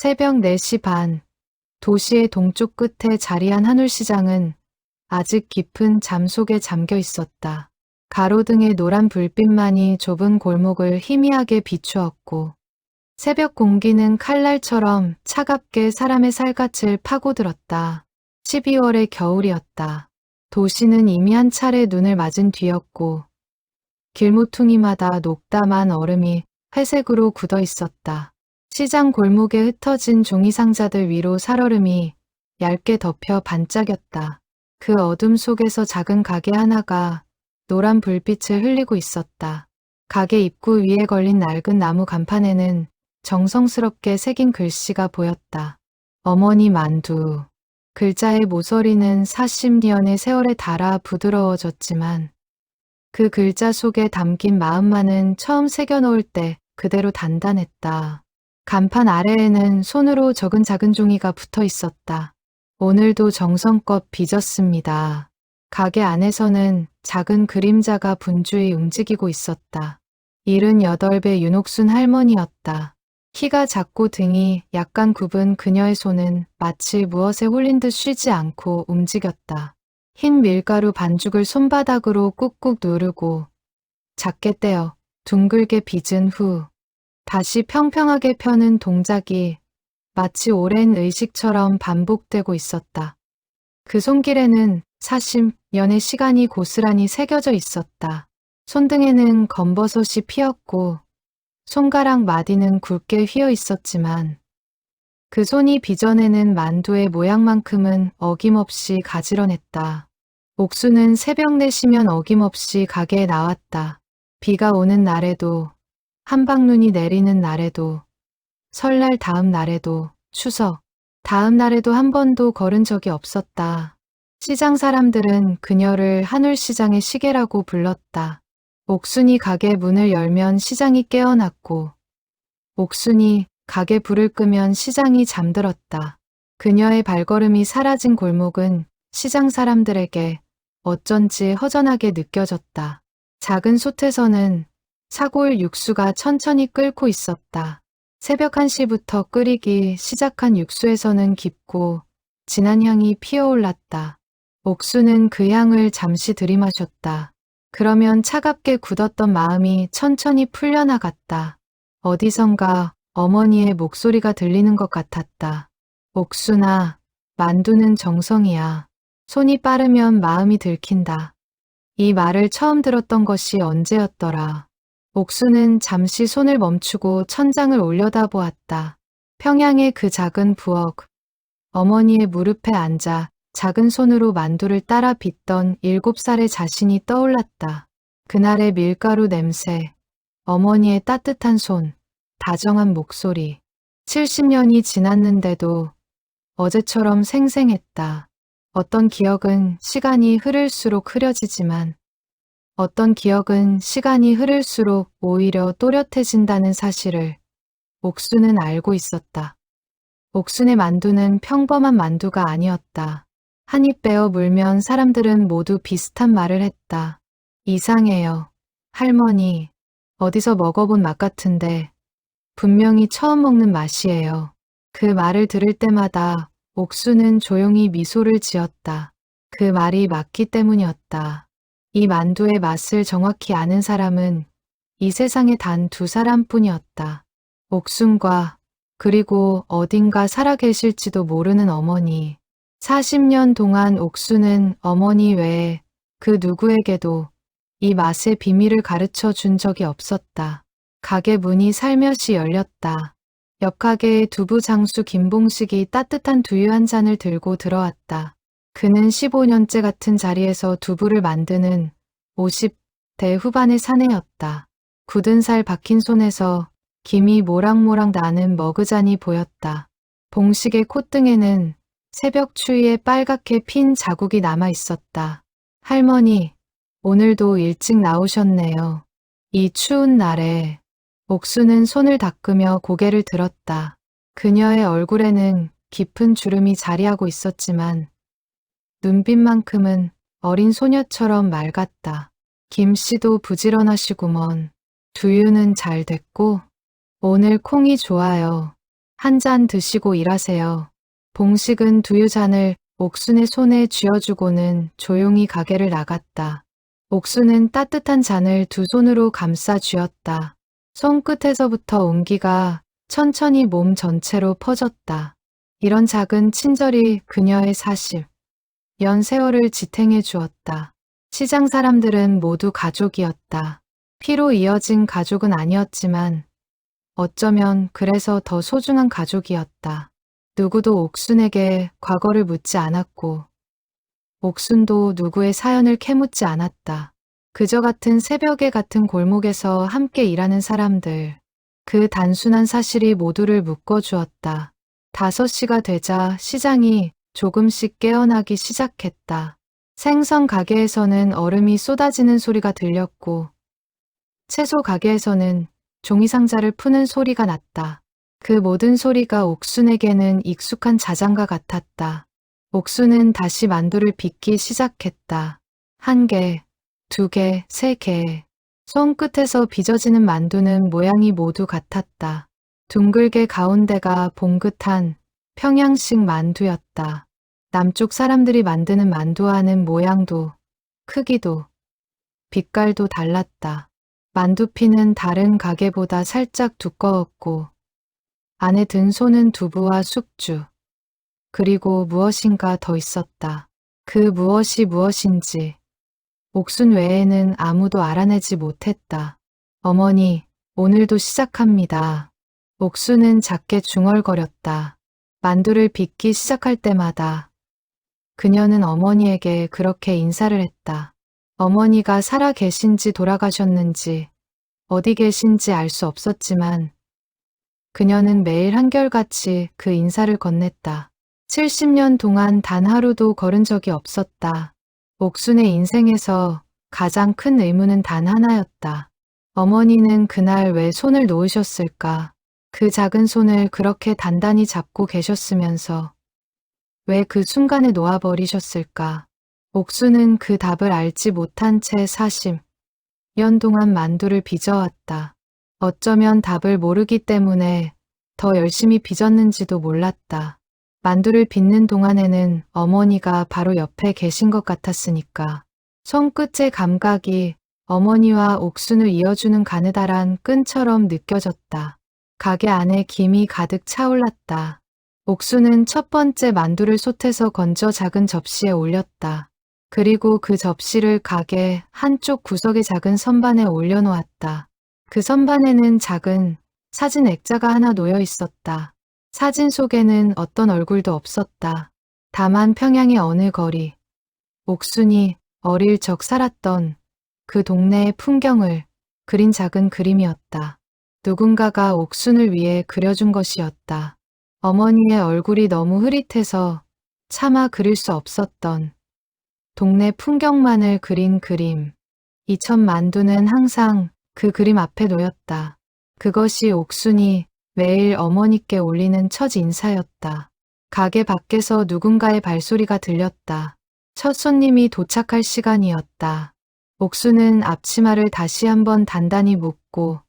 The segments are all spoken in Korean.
새벽 4시 반, 도시의 동쪽 끝에 자리한 한울시장은 아직 깊은 잠 속에 잠겨 있었다. 가로등의 노란 불빛만이 좁은 골목을 희미하게 비추었고 새벽 공기는 칼날처럼 차갑게 사람의 살갗을 파고들었다. 12월의 겨울이었다. 도시는 이미 한 차례 눈을 맞은 뒤였고 길모퉁이마다 녹담한 얼음이 회색으로 굳어 있었다. 시장 골목에 흩어진 종이상자들 위로 살얼음이 얇게 덮여 반짝였다. 그 어둠 속에서 작은 가게 하나가 노란 불빛을 흘리고 있었다. 가게 입구 위에 걸린 낡은 나무 간판에는 정성스럽게 새긴 글씨가 보였다. 어머니 만두. 글자의 모서리는 40년의 세월에 닳아 부드러워졌지만 그 글자 속에 담긴 마음만은 처음 새겨놓을 때 그대로 단단했다. 간판 아래에는 손으로 적은 작은 종이가 붙어 있었다. 오늘도 정성껏 빚었습니다. 가게 안에서는 작은 그림자가 분주히 움직이고 있었다. 78배 윤옥순 할머니였다. 키가 작고 등이 약간 굽은 그녀의 손은 마치 무엇에 홀린 듯 쉬지 않고 움직였다. 흰 밀가루 반죽을 손바닥으로 꾹꾹 누르고 작게 떼어 둥글게 빚은 후 다시 평평하게 펴는 동작이 마치 오랜 의식처럼 반복되고 있었다. 그 손길에는 40년의 시간이 고스란히 새겨져 있었다. 손등에는 검버섯이 피었고 손가락 마디는 굵게 휘어 있었지만 그 손이 빚어내는 만두의 모양만큼은 어김없이 가지런했다. 옥수는 새벽 4시면 어김없이 가게에 나왔다. 비가 오는 날에도 한방눈이 내리는 날에도 설날 다음 날에도 추석 다음 날에도 한 번도 걸은 적이 없었다. 시장 사람들은 그녀를 한울시장의 시계라고 불렀다. 옥순이 가게 문을 열면 시장이 깨어났고 옥순이 가게 불을 끄면 시장이 잠들었다. 그녀의 발걸음이 사라진 골목은 시장 사람들에게 어쩐지 허전하게 느껴졌다. 작은 솥에서는 사골 육수가 천천히 끓고 있었다. 새벽 1시부터 끓이기 시작한 육수에서는 깊고 진한 향이 피어올랐다. 옥수는 그 향을 잠시 들이마셨다. 그러면 차갑게 굳었던 마음이 천천히 풀려나갔다. 어디선가 어머니의 목소리가 들리는 것 같았다. 옥순아, 만두는 정성이야. 손이 빠르면 마음이 들킨다. 이 말을 처음 들었던 것이 언제였더라. 옥수는 잠시 손을 멈추고 천장을 올려다보았다. 평양의 그 작은 부엌. 어머니의 무릎에 앉아 작은 손으로 만두를 따라 빚던 7살의 자신이 떠올랐다. 그날의 밀가루 냄새, 어머니의 따뜻한 손, 다정한 목소리. 70년이 지났는데도 어제처럼 생생했다. 어떤 기억은 시간이 흐를수록 흐려지지만 어떤 기억은 시간이 흐를수록 오히려 또렷해진다는 사실을 옥순은 알고 있었다. 옥순의 만두는 평범한 만두가 아니었다. 한 입 베어 물면 사람들은 모두 비슷한 말을 했다. 이상해요. 할머니, 어디서 먹어본 맛 같은데 분명히 처음 먹는 맛이에요. 그 말을 들을 때마다 옥수는 조용히 미소를 지었다. 그 말이 맞기 때문이었다. 이 만두의 맛을 정확히 아는 사람은 이 세상에 단 2사람뿐이었다. 옥순과 그리고 어딘가 살아계실지도 모르는 어머니. 40년 동안 옥수는 어머니 외에 그 누구에게도 이 맛의 비밀을 가르쳐 준 적이 없었다. 가게 문이 살며시 열렸다. 옆 가게의 두부 장수 김봉식이 따뜻한 두유 한 잔을 들고 들어왔다. 그는 15년째 같은 자리에서 두부를 만드는 50대 후반의 사내였다. 굳은 살 박힌 손에서 김이 모락모락 나는 머그잔이 보였다. 봉식의 콧등에는 새벽 추위에 빨갛게 핀 자국이 남아 있었다. 할머니, 오늘도 일찍 나오셨네요. 이 추운 날에. 옥수는 손을 닦으며 고개를 들었다. 그녀의 얼굴에는 깊은 주름이 자리하고 있었지만 눈빛만큼은 어린 소녀처럼 맑았다. 김씨도 부지런하시구먼. 두유는 잘 됐고 오늘 콩이 좋아요. 한 잔 드시고 일하세요. 봉식은 두유잔을 옥순의 손에 쥐어주고는 조용히 가게를 나갔다. 옥순은 따뜻한 잔을 두 손으로 감싸 쥐었다. 손끝에서부터 온기가 천천히 몸 전체로 퍼졌다. 이런 작은 친절이 그녀의 40년 세월을 지탱해 주었다. 시장 사람들은 모두 가족이었다. 피로 이어진 가족은 아니었지만 어쩌면 그래서 더 소중한 가족이었다. 누구도 옥순에게 과거를 묻지 않았고 옥순도 누구의 사연을 캐묻지 않았다. 그저 같은 새벽에 같은 골목에서 함께 일하는 사람들. 그 단순한 사실이 모두를 묶어주었다. 5시가 되자 시장이 조금씩 깨어나기 시작했다. 생선 가게에서는 얼음이 쏟아지는 소리가 들렸고 채소 가게에서는 종이상자를 푸는 소리가 났다. 그 모든 소리가 옥순에게는 익숙한 자장가 같았다. 옥순은 다시 만두를 빚기 시작했다. 1개, 2개, 3개. 손끝에서 빚어지는 만두는 모양이 모두 같았다. 둥글게 가운데가 봉긋한 평양식 만두였다. 남쪽 사람들이 만드는 만두와는 모양도, 크기도, 빛깔도 달랐다. 만두피는 다른 가게보다 살짝 두꺼웠고 안에 든 소는 두부와 숙주, 그리고 무엇인가 더 있었다. 그 무엇이 무엇인지 옥순 외에는 아무도 알아내지 못했다. 어머니, 오늘도 시작합니다. 옥순은 작게 중얼거렸다. 만두를 빚기 시작할 때마다 그녀는 어머니에게 그렇게 인사를 했다. 어머니가 살아 계신지 돌아가셨는지 어디 계신지 알 수 없었지만 그녀는 매일 한결같이 그 인사를 건넸다. 70년 동안 단 하루도 걸은 적이 없었다. 옥순의 인생에서 가장 큰 의문은 단 하나였다. 어머니는 그날 왜 손을 놓으셨을까? 그 작은 손을 그렇게 단단히 잡고 계셨으면서 왜 그 순간에 놓아버리셨을까? 옥순은 그 답을 알지 못한 채 40년 동안 만두를 빚어왔다. 어쩌면 답을 모르기 때문에 더 열심히 빚었는지도 몰랐다. 만두를 빚는 동안에는 어머니가 바로 옆에 계신 것 같았으니까. 손끝의 감각이 어머니와 옥순을 이어주는 가느다란 끈처럼 느껴졌다. 가게 안에 김이 가득 차올랐다. 옥순은 첫 번째 만두를 솥에서 건져 작은 접시에 올렸다. 그리고 그 접시를 가게 한쪽 구석의 작은 선반에 올려놓았다. 그 선반에는 작은 사진 액자가 하나 놓여 있었다. 사진 속에는 어떤 얼굴도 없었다. 다만 평양의 어느 거리, 옥순이 어릴 적 살았던 그 동네의 풍경을 그린 작은 그림이었다. 누군가가 옥순을 위해 그려준 것이었다. 어머니의 얼굴이 너무 흐릿해서 차마 그릴 수 없었던 동네 풍경만을 그린 그림. 이천 만두는 항상 그 그림 앞에 놓였다. 그것이 옥순이 매일 어머니께 올리는 첫 인사였다. 가게 밖에서 누군가의 발소리가 들렸다. 첫 손님이 도착할 시간이었다. 옥순은 앞치마를 다시 한번 단단히 묶고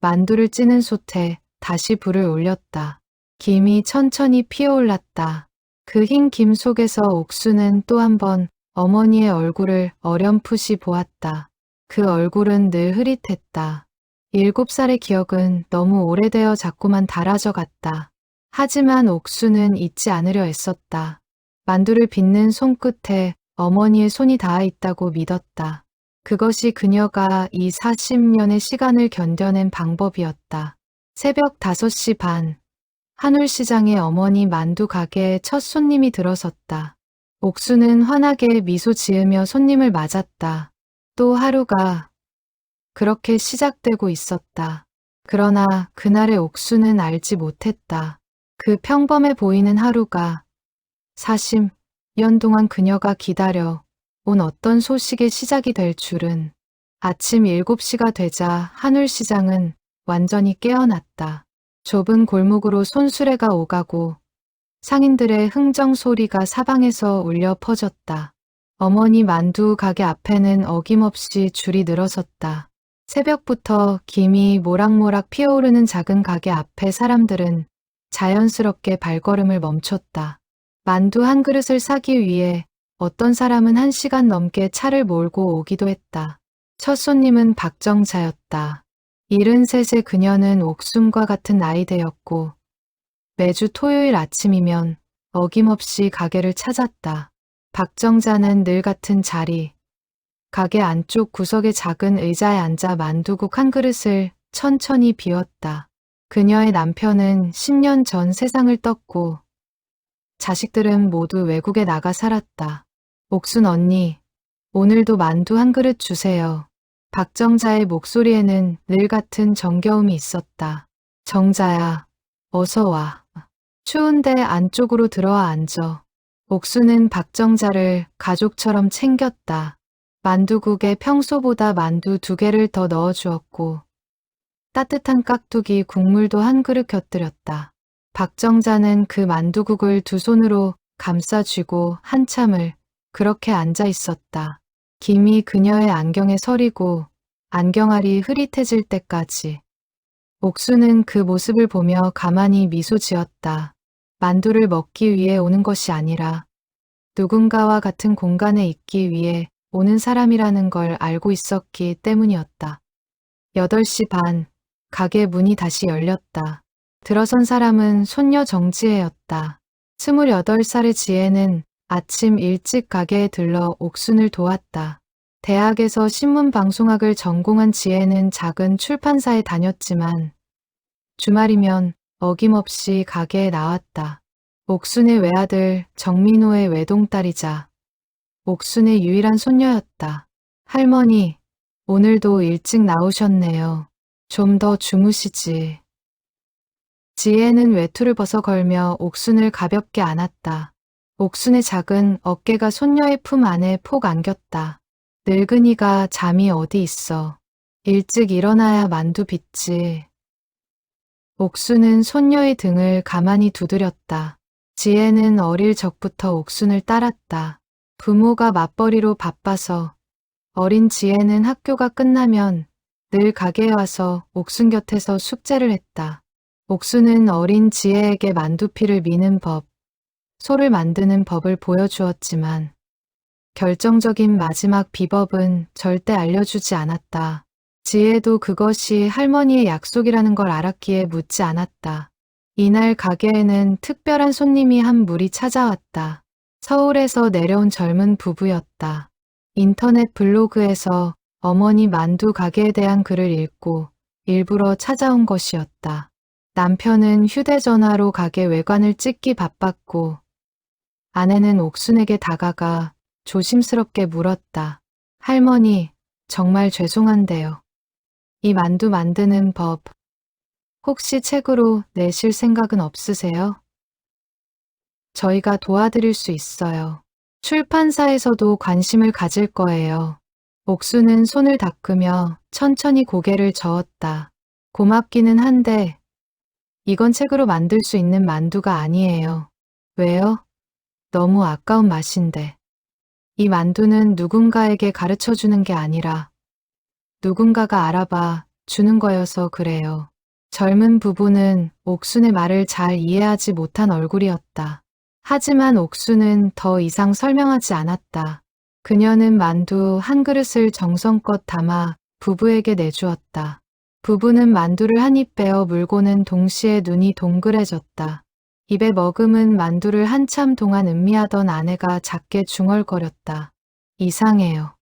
만두를 찌는 솥에 다시 불을 올렸다. 김이 천천히 피어올랐다. 그 흰 김 속에서 옥순은 또 한 번 어머니의 얼굴을 어렴풋이 보았다. 그 얼굴은 늘 흐릿했다. 7살의 기억은 너무 오래되어 자꾸만 달아져 갔다. 하지만 옥순은 잊지 않으려 애썼다. 만두를 빚는 손끝에 어머니의 손이 닿아 있다고 믿었다. 그것이 그녀가 이 40년의 시간을 견뎌낸 방법이었다. 새벽 5시 반, 한울시장에 어머니 만두 가게에 첫 손님이 들어섰다. 옥순은 환하게 미소 지으며 손님을 맞았다. 또 하루가 그렇게 시작되고 있었다. 그러나 그날의 옥순은 알지 못했다. 그 평범해 보이는 하루가 40년 동안 그녀가 기다려 온 어떤 소식의 시작이 될 줄은. 아침 7시가 되자 한울시장은 완전히 깨어났다. 좁은 골목으로 손수레가 오가고 상인들의 흥정 소리가 사방에서 울려 퍼졌다. 어머니 만두 가게 앞에는 어김없이 줄이 늘어섰다. 새벽부터 김이 모락모락 피어오르는 작은 가게 앞에 사람들은 자연스럽게 발걸음을 멈췄다. 만두 한 그릇을 사기 위해 어떤 사람은 1시간 넘게 차를 몰고 오기도 했다. 첫 손님은 박정자였다. 73세 그녀는 옥순과 같은 나이대였고 매주 토요일 아침이면 어김없이 가게를 찾았다. 박정자는 늘 같은 자리, 가게 안쪽 구석의 작은 의자에 앉아 만두국 한 그릇을 천천히 비웠다. 그녀의 남편은 10년 전 세상을 떴고 자식들은 모두 외국에 나가 살았다. 옥순 언니, 오늘도 만두 한 그릇 주세요. 박정자의 목소리에는 늘 같은 정겨움이 있었다. 정자야, 어서 와. 추운데 안쪽으로 들어와 앉아. 옥수는 박정자를 가족처럼 챙겼다. 만두국에 평소보다 만두 2개를 더 넣어주었고 따뜻한 깍두기 국물도 한 그릇 곁들였다. 박정자는 그 만두국을 2손으로 감싸쥐고 한참을 그렇게 앉아 있었다. 김이 그녀의 안경에 서리고 안경알이 흐릿해질 때까지. 옥수는 그 모습을 보며 가만히 미소 지었다. 만두를 먹기 위해 오는 것이 아니라 누군가와 같은 공간에 있기 위해 오는 사람이라는 걸 알고 있었기 때문이었다. 8시 반, 가게 문이 다시 열렸다. 들어선 사람은 손녀 정지혜였다. 28살의 지혜는 아침 일찍 가게에 들러 옥순을 도왔다. 대학에서 신문방송학을 전공한 지혜는 작은 출판사에 다녔지만 주말이면 어김없이 가게에 나왔다. 옥순의 외아들 정민호의 외동딸이자 옥순의 유일한 손녀였다. 할머니, 오늘도 일찍 나오셨네요. 좀 더 주무시지. 지혜는 외투를 벗어 걸며 옥순을 가볍게 안았다. 옥순의 작은 어깨가 손녀의 품 안에 폭 안겼다. 늙은이가 잠이 어디 있어. 일찍 일어나야 만두 빚지. 옥순은 손녀의 등을 가만히 두드렸다. 지혜는 어릴 적부터 옥순을 따랐다. 부모가 맞벌이로 바빠서 어린 지혜는 학교가 끝나면 늘 가게에 와서 옥순 곁에서 숙제를 했다. 옥순은 어린 지혜에게 만두피를 미는 법, 소를 만드는 법을 보여주었지만 결정적인 마지막 비법은 절대 알려주지 않았다. 지혜도 그것이 할머니의 약속이라는 걸 알았기에 묻지 않았다. 이날 가게에는 특별한 손님이 한 무리 찾아왔다. 서울에서 내려온 젊은 부부였다. 인터넷 블로그에서 어머니 만두 가게에 대한 글을 읽고 일부러 찾아온 것이었다. 남편은 휴대전화로 가게 외관을 찍기 바빴고 아내는 옥순에게 다가가 조심스럽게 물었다. 할머니, 정말 죄송한데요. 이 만두 만드는 법, 혹시 책으로 내실 생각은 없으세요? 저희가 도와드릴 수 있어요. 출판사에서도 관심을 가질 거예요. 옥수는 손을 닦으며 천천히 고개를 저었다. 고맙기는 한데 이건 책으로 만들 수 있는 만두가 아니에요. 왜요? 너무 아까운 맛인데. 이 만두는 누군가에게 가르쳐 주는 게 아니라 누군가가 알아봐 주는 거여서 그래요. 젊은 부부는 옥순의 말을 잘 이해하지 못한 얼굴이었다. 하지만 옥순은 더 이상 설명하지 않았다. 그녀는 만두 한 그릇을 정성껏 담아 부부에게 내주었다. 부부는 만두를 한 입 베어 물고는 동시에 눈이 동그래졌다. 입에 머금은 만두를 한참 동안 음미하던 아내가 작게 중얼거렸다. 이상해요.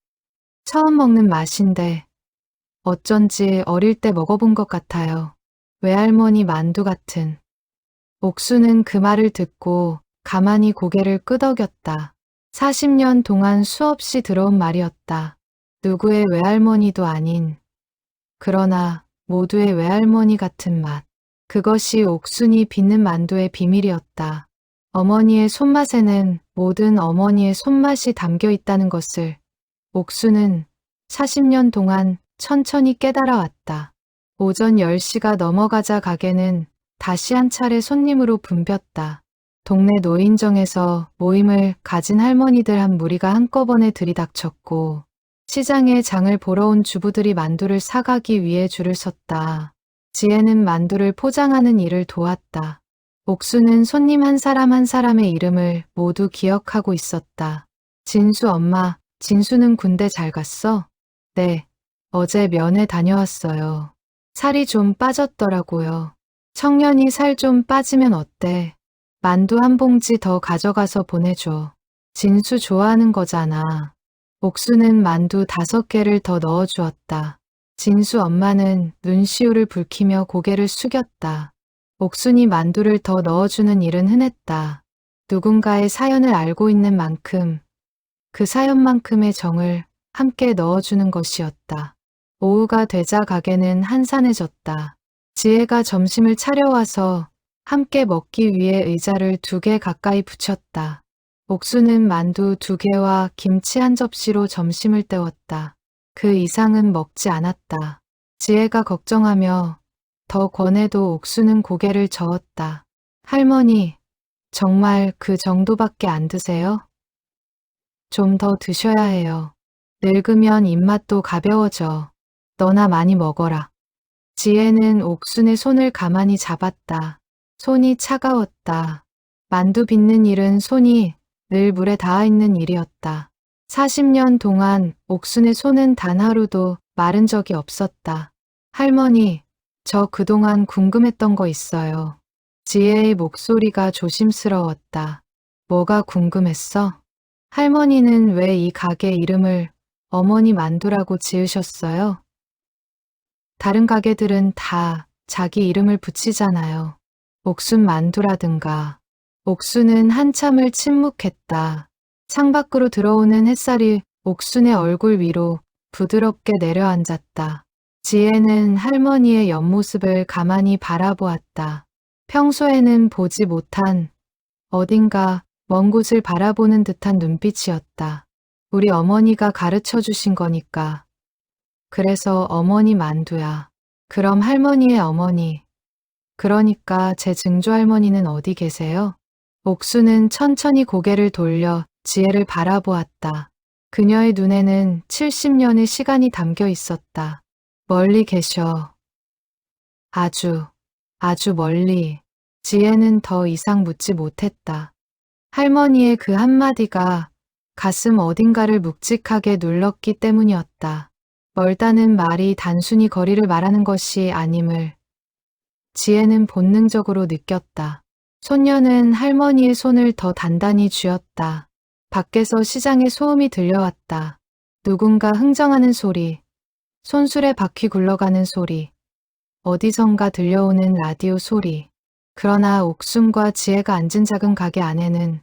처음 먹는 맛인데 어쩐지 어릴 때 먹어본 것 같아요. 외할머니 만두 같은. 옥수는 그 말을 듣고 가만히 고개를 끄덕였다. 40년 동안 수없이 들어온 말이었다. 누구의 외할머니도 아닌, 그러나 모두의 외할머니 같은 맛. 그것이 옥순이 빚는 만두의 비밀이었다. 어머니의 손맛에는 모든 어머니의 손맛이 담겨 있다는 것을 옥순은 40년 동안 천천히 깨달아왔다. 오전 10시가 넘어가자 가게는 다시 한 차례 손님으로 붐볐다. 동네 노인정에서 모임을 가진 할머니들 한 무리가 한꺼번에 들이닥쳤고 시장에 장을 보러 온 주부들이 만두를 사가기 위해 줄을 섰다. 지혜는 만두를 포장하는 일을 도왔다. 옥수는 손님 한 사람 한 사람의 이름을 모두 기억하고 있었다. 진수 엄마, 진수는 군대 잘 갔어? 네, 어제 면회 다녀왔어요. 살이 좀 빠졌더라고요. 청년이 살 좀 빠지면 어때? 만두 한 봉지 더 가져가서 보내줘. 진수 좋아하는 거잖아. 옥수는 만두 5개를 더 넣어주었다. 진수 엄마는 눈시울을 붉히며 고개를 숙였다. 옥순이 만두를 더 넣어주는 일은 흔했다. 누군가의 사연을 알고 있는 만큼 그 사연만큼의 정을 함께 넣어주는 것이었다. 오후가 되자 가게는 한산해졌다. 지혜가 점심을 차려와서 함께 먹기 위해 의자를 2개 가까이 붙였다. 옥수는 만두 2개와 김치 한 접시로 점심을 때웠다. 그 이상은 먹지 않았다. 지혜가 걱정하며 더 권해도 옥수는 고개를 저었다. 할머니, 정말 그 정도밖에 안 드세요? 좀 더 드셔야 해요. 늙으면 입맛도 가벼워져. 너나 많이 먹어라. 지혜는 옥순의 손을 가만히 잡았다. 손이 차가웠다. 만두 빚는 일은 손이 늘 물에 닿아 있는 일이었다. 40년 동안 옥순의 손은 단 하루도 마른 적이 없었다. 할머니, 저 그동안 궁금했던 거 있어요. 지혜의 목소리가 조심스러웠다. 뭐가 궁금했어? 할머니는 왜 이 가게 이름을 어머니 만두라고 지으셨어요? 다른 가게들은 다 자기 이름을 붙이잖아요. 옥순 만두라든가. 옥순은 한참을 침묵했다. 창밖으로 들어오는 햇살이 옥순의 얼굴 위로 부드럽게 내려앉았다. 지혜는 할머니의 옆모습을 가만히 바라보았다. 평소에는 보지 못한 어딘가 먼 곳을 바라보는 듯한 눈빛이었다. 우리 어머니가 가르쳐 주신 거니까. 그래서 어머니 만두야. 그럼 할머니의 어머니. 그러니까 제 증조할머니는 어디 계세요? 옥수는 천천히 고개를 돌려 지혜를 바라보았다. 그녀의 눈에는 70년의 시간이 담겨 있었다. 멀리 계셔. 아주 멀리. 지혜는 더 이상 묻지 못했다. 할머니의 그 한마디가 가슴 어딘가를 묵직하게 눌렀기 때문이었다. 멀다는 말이 단순히 거리를 말하는 것이 아님을 지혜는 본능적으로 느꼈다. 손녀는 할머니의 손을 더 단단히 쥐었다. 밖에서 시장의 소음이 들려왔다. 누군가 흥정하는 소리, 손수레 바퀴 굴러가는 소리, 어디선가 들려오는 라디오 소리. 그러나 옥순과 지혜가 앉은 작은 가게 안에는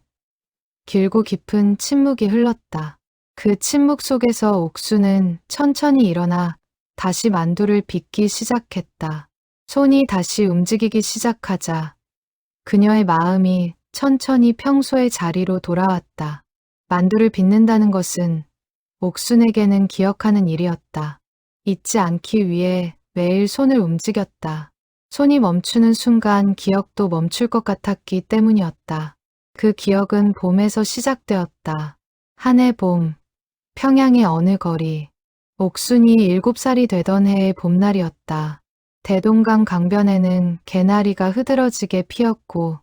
길고 깊은 침묵이 흘렀다. 그 침묵 속에서 옥수는 천천히 일어나 다시 만두를 빚기 시작했다. 손이 다시 움직이기 시작하자 그녀의 마음이 천천히 평소의 자리로 돌아왔다. 만두를 빚는다는 것은 옥순에게는 기억하는 일이었다. 잊지 않기 위해 매일 손을 움직였다. 손이 멈추는 순간 기억도 멈출 것 같았기 때문이었다. 그 기억은 봄에서 시작되었다. 한 해 봄, 평양의 어느 거리. 옥순이 7살이 되던 해의 봄날이었다. 대동강 강변에는 개나리가 흐드러지게 피었고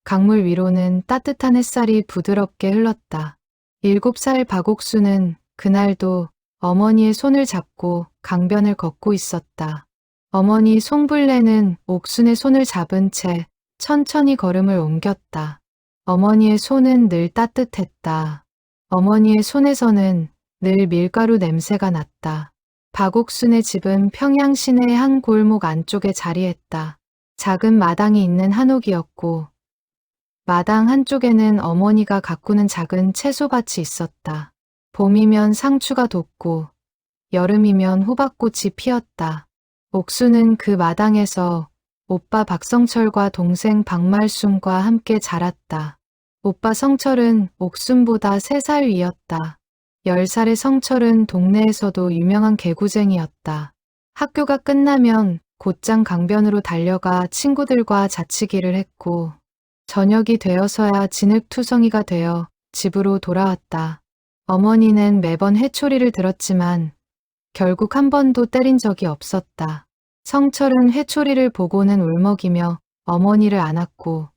강물 위로는 따뜻한 햇살이 부드럽게 흘렀다. 7살 박옥수는 그날도 어머니의 손을 잡고 강변을 걷고 있었다. 어머니 송불레는 옥순의 손을 잡은 채 천천히 걸음을 옮겼다. 어머니의 손은 늘 따뜻했다. 어머니의 손에서는 늘 밀가루 냄새가 났다. 박옥순의 집은 평양 시내의 한 골목 안쪽에 자리했다. 작은 마당이 있는 한옥이었고 마당 한쪽에는 어머니가 가꾸는 작은 채소밭이 있었다. 봄이면 상추가 돋고 여름이면 호박꽃이 피었다. 옥수는 그 마당에서 오빠 박성철과 동생 박말순과 함께 자랐다. 오빠 성철은 옥순보다 3살 위였다. 10살의 성철은 동네에서도 유명한 개구쟁이였다. 학교가 끝나면 곧장 강변으로 달려가 친구들과 자치기를 했고 저녁이 되어서야 진흙투성이가 되어 집으로 돌아왔다. 어머니는 매번 회초리를 들었지만 결국 한 번도 때린 적이 없었다. 성철은 회초리를 보고는 울먹이며 어머니를 안았고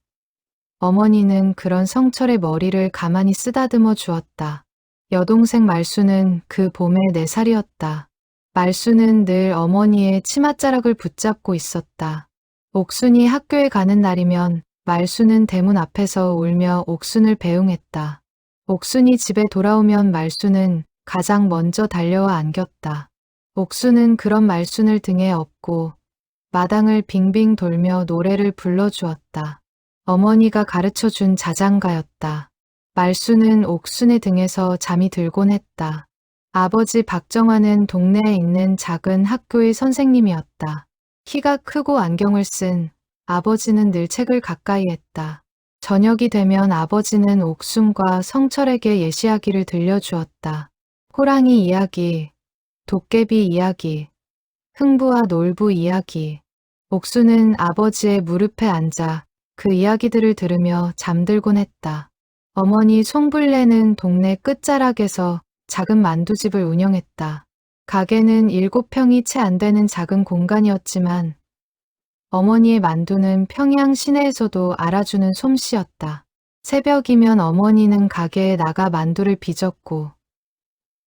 어머니는 그런 성철의 머리를 가만히 쓰다듬어 주었다. 여동생 말수는 그 봄에 4살이었다. 말수는 늘 어머니의 치맛자락을 붙잡고 있었다. 옥순이 학교에 가는 날이면 말수는 대문 앞에서 울며 옥순을 배웅했다. 옥순이 집에 돌아오면 말수는 가장 먼저 달려와 안겼다. 옥순은 그런 말순을 등에 업고 마당을 빙빙 돌며 노래를 불러주었다. 어머니가 가르쳐준 자장가였다. 말수는 옥순의 등에서 잠이 들곤 했다. 아버지 박정환은 동네에 있는 작은 학교의 선생님이었다. 키가 크고 안경을 쓴 아버지는 늘 책을 가까이 했다. 저녁이 되면 아버지는 옥순과 성철에게 예시하기를 들려주었다. 호랑이 이야기, 도깨비 이야기, 흥부와 놀부 이야기. 옥순은 아버지의 무릎에 앉아 그 이야기들을 들으며 잠들곤 했다. 어머니 송불례는 동네 끝자락에서 작은 만두집을 운영했다. 가게는 7평이 채 안 되는 작은 공간이었지만 어머니의 만두는 평양 시내에서도 알아주는 솜씨였다. 새벽이면 어머니는 가게에 나가 만두를 빚었고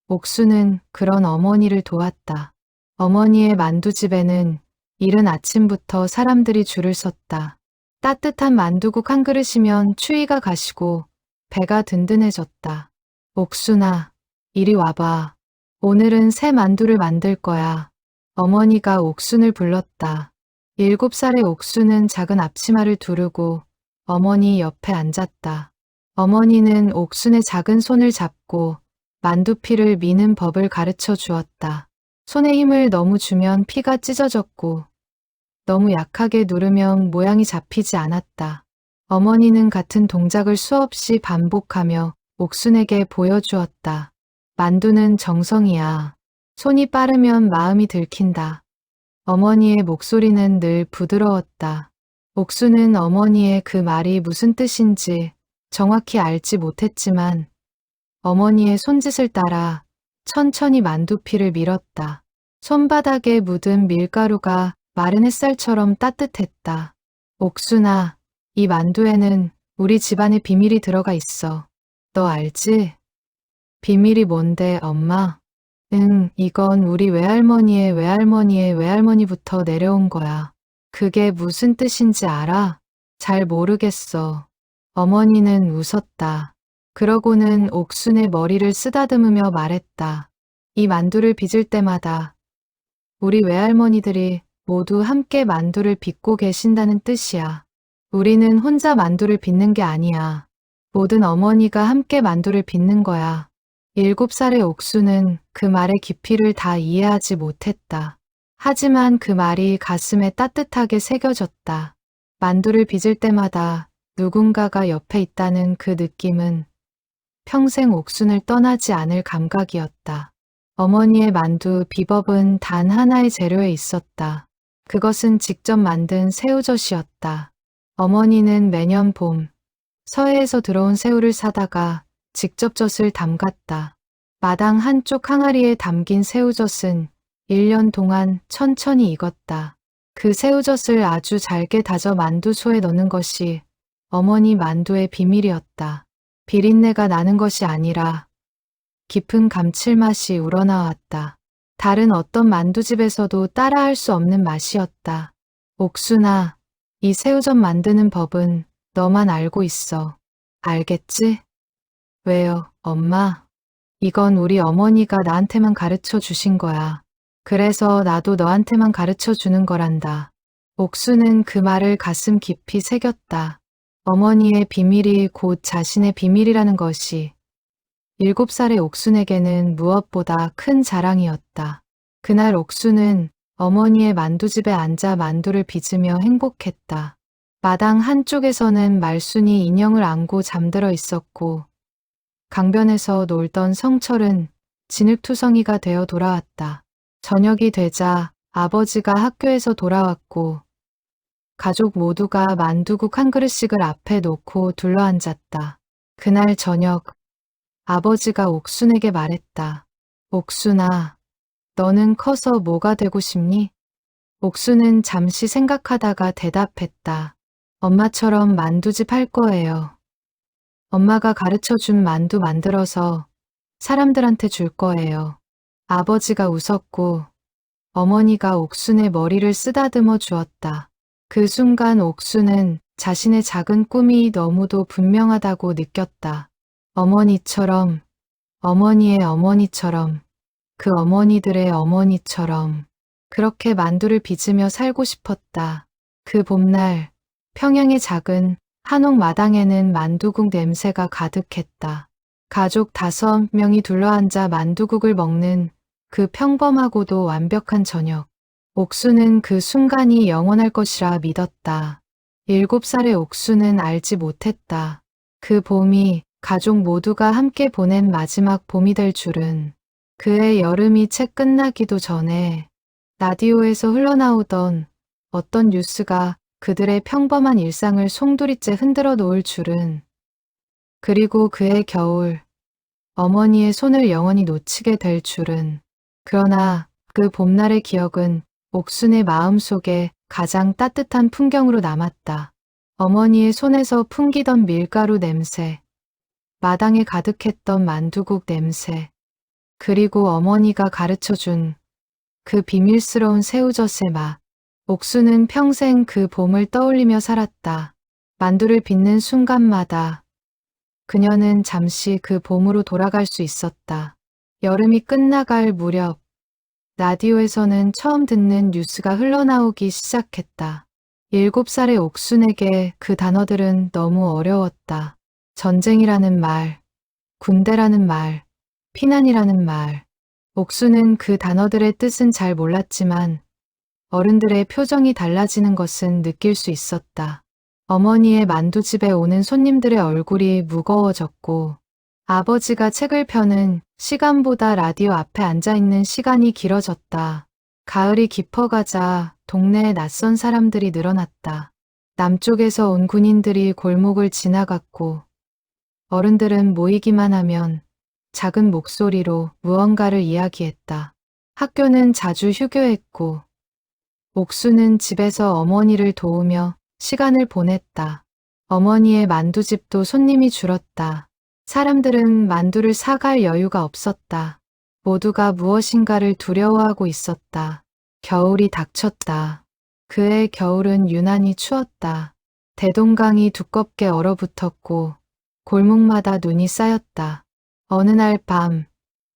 옥수는 그런 어머니를 도왔다. 어머니의 만두집에는 이른 아침부터 사람들이 줄을 섰다. 따뜻한 만두국 한 그릇이면 추위가 가시고 배가 든든해졌다. 옥순아, 이리 와봐. 오늘은 새 만두를 만들 거야. 어머니가 옥순을 불렀다. 7살의 옥순은 작은 앞치마를 두르고 어머니 옆에 앉았다. 어머니는 옥순의 작은 손을 잡고 만두피를 미는 법을 가르쳐 주었다. 손에 힘을 너무 주면 피가 찢어졌고 너무 약하게 누르면 모양이 잡히지 않았다. 어머니는 같은 동작을 수없이 반복하며 옥순에게 보여주었다. 만두는 정성이야. 손이 빠르면 마음이 들킨다. 어머니의 목소리는 늘 부드러웠다. 옥순은 어머니의 그 말이 무슨 뜻인지 정확히 알지 못했지만 어머니의 손짓을 따라 천천히 만두피를 밀었다. 손바닥에 묻은 밀가루가 마른 햇살처럼 따뜻했다. 옥순아, 이 만두에는 우리 집안의 비밀이 들어가 있어. 너 알지? 비밀이 뭔데, 엄마? 응, 이건 우리 외할머니의 외할머니의 외할머니부터 내려온 거야. 그게 무슨 뜻인지 알아? 잘 모르겠어. 어머니는 웃었다. 그러고는 옥순의 머리를 쓰다듬으며 말했다. 이 만두를 빚을 때마다 우리 외할머니들이 모두 함께 만두를 빚고 계신다는 뜻이야. 우리는 혼자 만두를 빚는 게 아니야. 모든 어머니가 함께 만두를 빚는 거야. 7살의 옥수는 그 말의 깊이를 다 이해하지 못했다. 하지만 그 말이 가슴에 따뜻하게 새겨졌다. 만두를 빚을 때마다 누군가가 옆에 있다는 그 느낌은 평생 옥순을 떠나지 않을 감각이었다. 어머니의 만두 비법은 단 하나의 재료에 있었다. 그것은 직접 만든 새우젓이었다. 어머니는 매년 봄, 서해에서 들어온 새우를 사다가 직접 젓을 담갔다. 마당 한쪽 항아리에 담긴 새우젓은 1년 동안 천천히 익었다. 그 새우젓을 아주 잘게 다져 만두소에 넣는 것이 어머니 만두의 비밀이었다. 비린내가 나는 것이 아니라 깊은 감칠맛이 우러나왔다. 다른 어떤 만두집에서도 따라할 수 없는 맛이었다. 옥순아, 이 새우젓 만드는 법은 너만 알고 있어. 알겠지? 왜요, 엄마? 이건 우리 어머니가 나한테만 가르쳐 주신 거야. 그래서 나도 너한테만 가르쳐 주는 거란다. 옥수는 그 말을 가슴 깊이 새겼다. 어머니의 비밀이 곧 자신의 비밀이라는 것이 7살의 옥순에게는 무엇보다 큰 자랑이었다. 그날 옥순은 어머니의 만두집에 앉아 만두를 빚으며 행복했다. 마당 한쪽에서는 말순이 인형을 안고 잠들어 있었고 강변에서 놀던 성철은 진흙투성이가 되어 돌아왔다. 저녁이 되자 아버지가 학교에서 돌아왔고 가족 모두가 만두국 한 그릇씩을 앞에 놓고 둘러앉았다. 그날 저녁 아버지가 옥순에게 말했다. 옥순아, 너는 커서 뭐가 되고 싶니? 옥순은 잠시 생각하다가 대답했다. 엄마처럼 만두집 할 거예요. 엄마가 가르쳐준 만두 만들어서 사람들한테 줄 거예요. 아버지가 웃었고 어머니가 옥순의 머리를 쓰다듬어 주었다. 그 순간 옥순은 자신의 작은 꿈이 너무도 분명하다고 느꼈다. 어머니처럼, 어머니의 어머니처럼, 그 어머니들의 어머니처럼 그렇게 만두를 빚으며 살고 싶었다. 그 봄날 평양의 작은 한옥 마당에는 만두국 냄새가 가득했다. 가족 5명이 둘러앉아 만두국을 먹는 그 평범하고도 완벽한 저녁. 옥수는 그 순간이 영원할 것이라 믿었다. 7살의 옥수는 알지 못했다. 그 봄이 가족 모두가 함께 보낸 마지막 봄이 될 줄은. 그의 여름이 채 끝나기도 전에 라디오에서 흘러나오던 어떤 뉴스가 그들의 평범한 일상을 송두리째 흔들어 놓을 줄은. 그리고 그의 겨울, 어머니의 손을 영원히 놓치게 될 줄은. 그러나 그 봄날의 기억은 옥순의 마음속에 가장 따뜻한 풍경으로 남았다. 어머니의 손에서 풍기던 밀가루 냄새, 마당에 가득했던 만두국 냄새, 그리고 어머니가 가르쳐준 그 비밀스러운 새우젓의 맛. 옥수는 평생 그 봄을 떠올리며 살았다. 만두를 빚는 순간마다 그녀는 잠시 그 봄으로 돌아갈 수 있었다. 여름이 끝나갈 무렵 라디오에서는 처음 듣는 뉴스가 흘러나오기 시작했다. 7살의 옥순에게 그 단어들은 너무 어려웠다. 전쟁이라는 말, 군대라는 말, 피난이라는 말. 옥순은 그 단어들의 뜻은 잘 몰랐지만 어른들의 표정이 달라지는 것은 느낄 수 있었다. 어머니의 만두집에 오는 손님들의 얼굴이 무거워졌고 아버지가 책을 펴는 시간보다 라디오 앞에 앉아있는 시간이 길어졌다. 가을이 깊어가자 동네에 낯선 사람들이 늘어났다. 남쪽에서 온 군인들이 골목을 지나갔고 어른들은 모이기만 하면 작은 목소리로 무언가를 이야기했다. 학교는 자주 휴교했고 옥수는 집에서 어머니를 도우며 시간을 보냈다. 어머니의 만두집도 손님이 줄었다. 사람들은 만두를 사갈 여유가 없었다. 모두가 무엇인가를 두려워하고 있었다. 겨울이 닥쳤다. 그의 겨울은 유난히 추웠다. 대동강이 두껍게 얼어붙었고 골목마다 눈이 쌓였다. 어느 날 밤,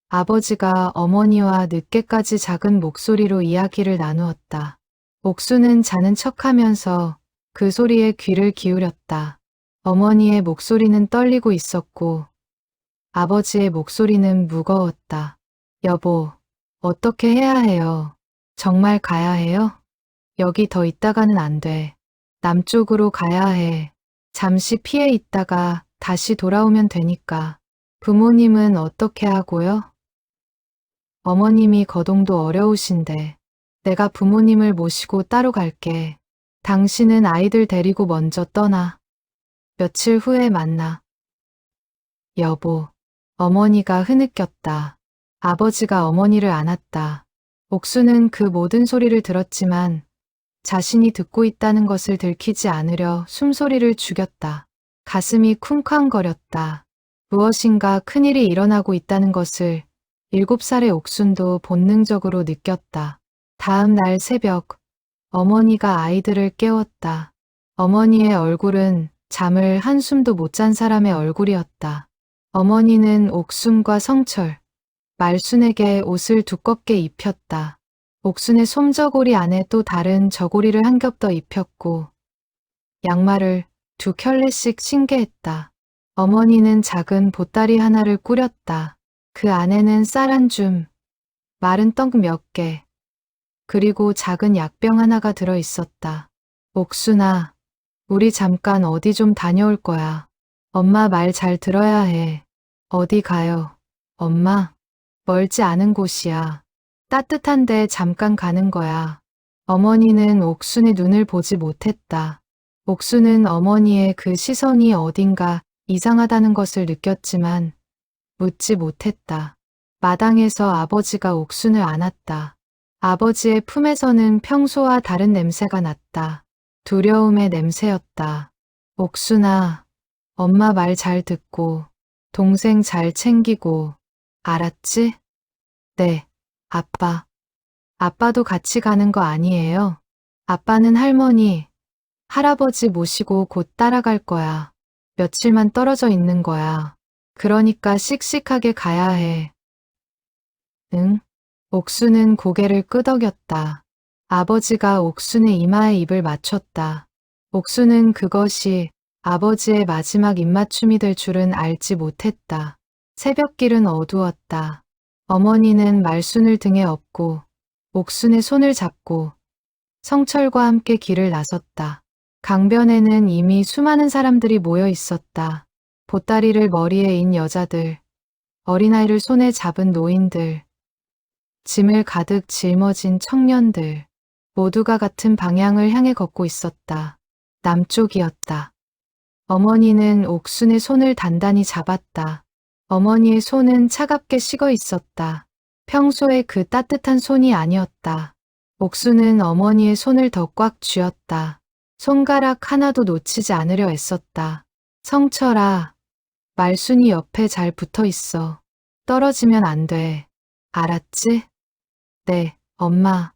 아버지가 어머니와 늦게까지 작은 목소리로 이야기를 나누었다. 옥수는 자는 척하면서 그 소리에 귀를 기울였다. 어머니의 목소리는 떨리고 있었고 아버지의 목소리는 무거웠다. 여보, 어떻게 해야 해요? 정말 가야 해요? 여기 더 있다가는 안 돼. 남쪽으로 가야 해. 잠시 피해 있다가 다시 돌아오면 되니까. 부모님은 어떻게 하고요? 어머님이 거동도 어려우신데 내가 부모님을 모시고 따로 갈게. 당신은 아이들 데리고 먼저 떠나. 며칠 후에 만나. 여보, 어머니가 흐느꼈다. 아버지가 어머니를 안았다. 옥수는 그 모든 소리를 들었지만 자신이 듣고 있다는 것을 들키지 않으려 숨소리를 죽였다. 가슴이 쿵쾅거렸다. 무엇인가 큰일이 일어나고 있다는 것을 7살의 옥순도 본능적으로 느꼈다. 다음 날 새벽, 어머니가 아이들을 깨웠다. 어머니의 얼굴은 잠을 한숨도 못 잔 사람의 얼굴이었다. 어머니는 옥순과 성철, 말순에게 옷을 두껍게 입혔다. 옥순의 솜저고리 안에 또 다른 저고리를 한 겹 더 입혔고 양말을 2켤레씩 신게 했다. 어머니는 작은 보따리 하나를 꾸렸다. 그 안에는 쌀 한 줌, 마른 떡 몇 개, 그리고 작은 약병 하나가 들어 있었다. 옥순아, 우리 잠깐 어디 좀 다녀올 거야. 엄마 말 잘 들어야 해. 어디 가요? 엄마? 멀지 않은 곳이야. 따뜻한데 잠깐 가는 거야. 어머니는 옥순의 눈을 보지 못했다. 옥순은 어머니의 그 시선이 어딘가 이상하다는 것을 느꼈지만 묻지 못했다. 마당에서 아버지가 옥순을 안았다. 아버지의 품에서는 평소와 다른 냄새가 났다. 두려움의 냄새였다. 옥순아, 엄마 말 잘 듣고 동생 잘 챙기고 알았지? 네, 아빠. 아빠도 같이 가는 거 아니에요? 아빠는 할머니, 할아버지 모시고 곧 따라갈 거야. 며칠만 떨어져 있는 거야. 그러니까 씩씩하게 가야 해. 응? 옥수는 고개를 끄덕였다. 아버지가 옥순의 이마에 입을 맞췄다. 옥수는 그것이 아버지의 마지막 입맞춤이 될 줄은 알지 못했다. 새벽길은 어두웠다. 어머니는 말순을 등에 업고 옥순의 손을 잡고 성철과 함께 길을 나섰다. 강변에는 이미 수많은 사람들이 모여 있었다. 보따리를 머리에 인 여자들, 어린아이를 손에 잡은 노인들, 짐을 가득 짊어진 청년들, 모두가 같은 방향을 향해 걷고 있었다. 남쪽이었다. 어머니는 옥순의 손을 단단히 잡았다. 어머니의 손은 차갑게 식어 있었다. 평소의 그 따뜻한 손이 아니었다. 옥순은 어머니의 손을 더 꽉 쥐었다. 손가락 하나도 놓치지 않으려 애썼다. 성철아, 말순이 옆에 잘 붙어 있어. 떨어지면 안 돼. 알았지? 네, 엄마.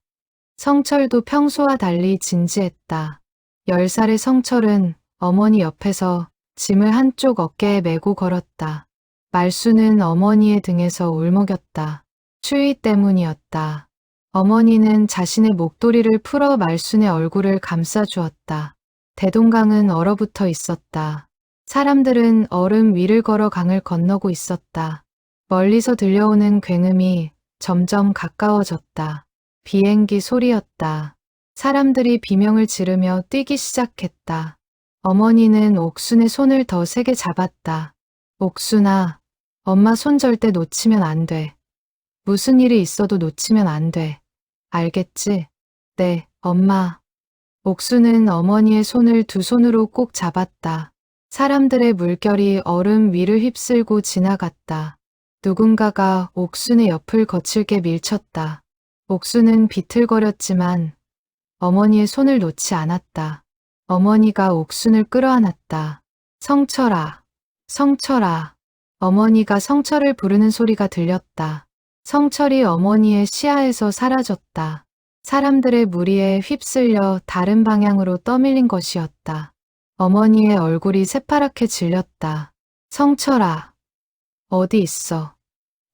성철도 평소와 달리 진지했다. 10살의 성철은 어머니 옆에서 짐을 한쪽 어깨에 메고 걸었다. 말순은 어머니의 등에서 울먹였다. 추위 때문이었다. 어머니는 자신의 목도리를 풀어 말순의 얼굴을 감싸주었다. 대동강은 얼어붙어 있었다. 사람들은 얼음 위를 걸어 강을 건너고 있었다. 멀리서 들려오는 굉음이 점점 가까워졌다. 비행기 소리였다. 사람들이 비명을 지르며 뛰기 시작했다. 어머니는 옥순의 손을 더 세게 잡았다. 옥순아, 엄마 손 절대 놓치면 안 돼. 무슨 일이 있어도 놓치면 안 돼. 알겠지? 네, 엄마. 옥순은 어머니의 손을 두 손으로 꼭 잡았다. 사람들의 물결이 얼음 위를 휩쓸고 지나갔다. 누군가가 옥순의 옆을 거칠게 밀쳤다. 옥순은 비틀거렸지만 어머니의 손을 놓지 않았다. 어머니가 옥순을 끌어안았다. 성철아, 성철아. 어머니가 성철을 부르는 소리가 들렸다. 성철이 어머니의 시야에서 사라졌다. 사람들의 무리에 휩쓸려 다른 방향으로 떠밀린 것이었다. 어머니의 얼굴이 새파랗게 질렸다. 성철아, 어디 있어?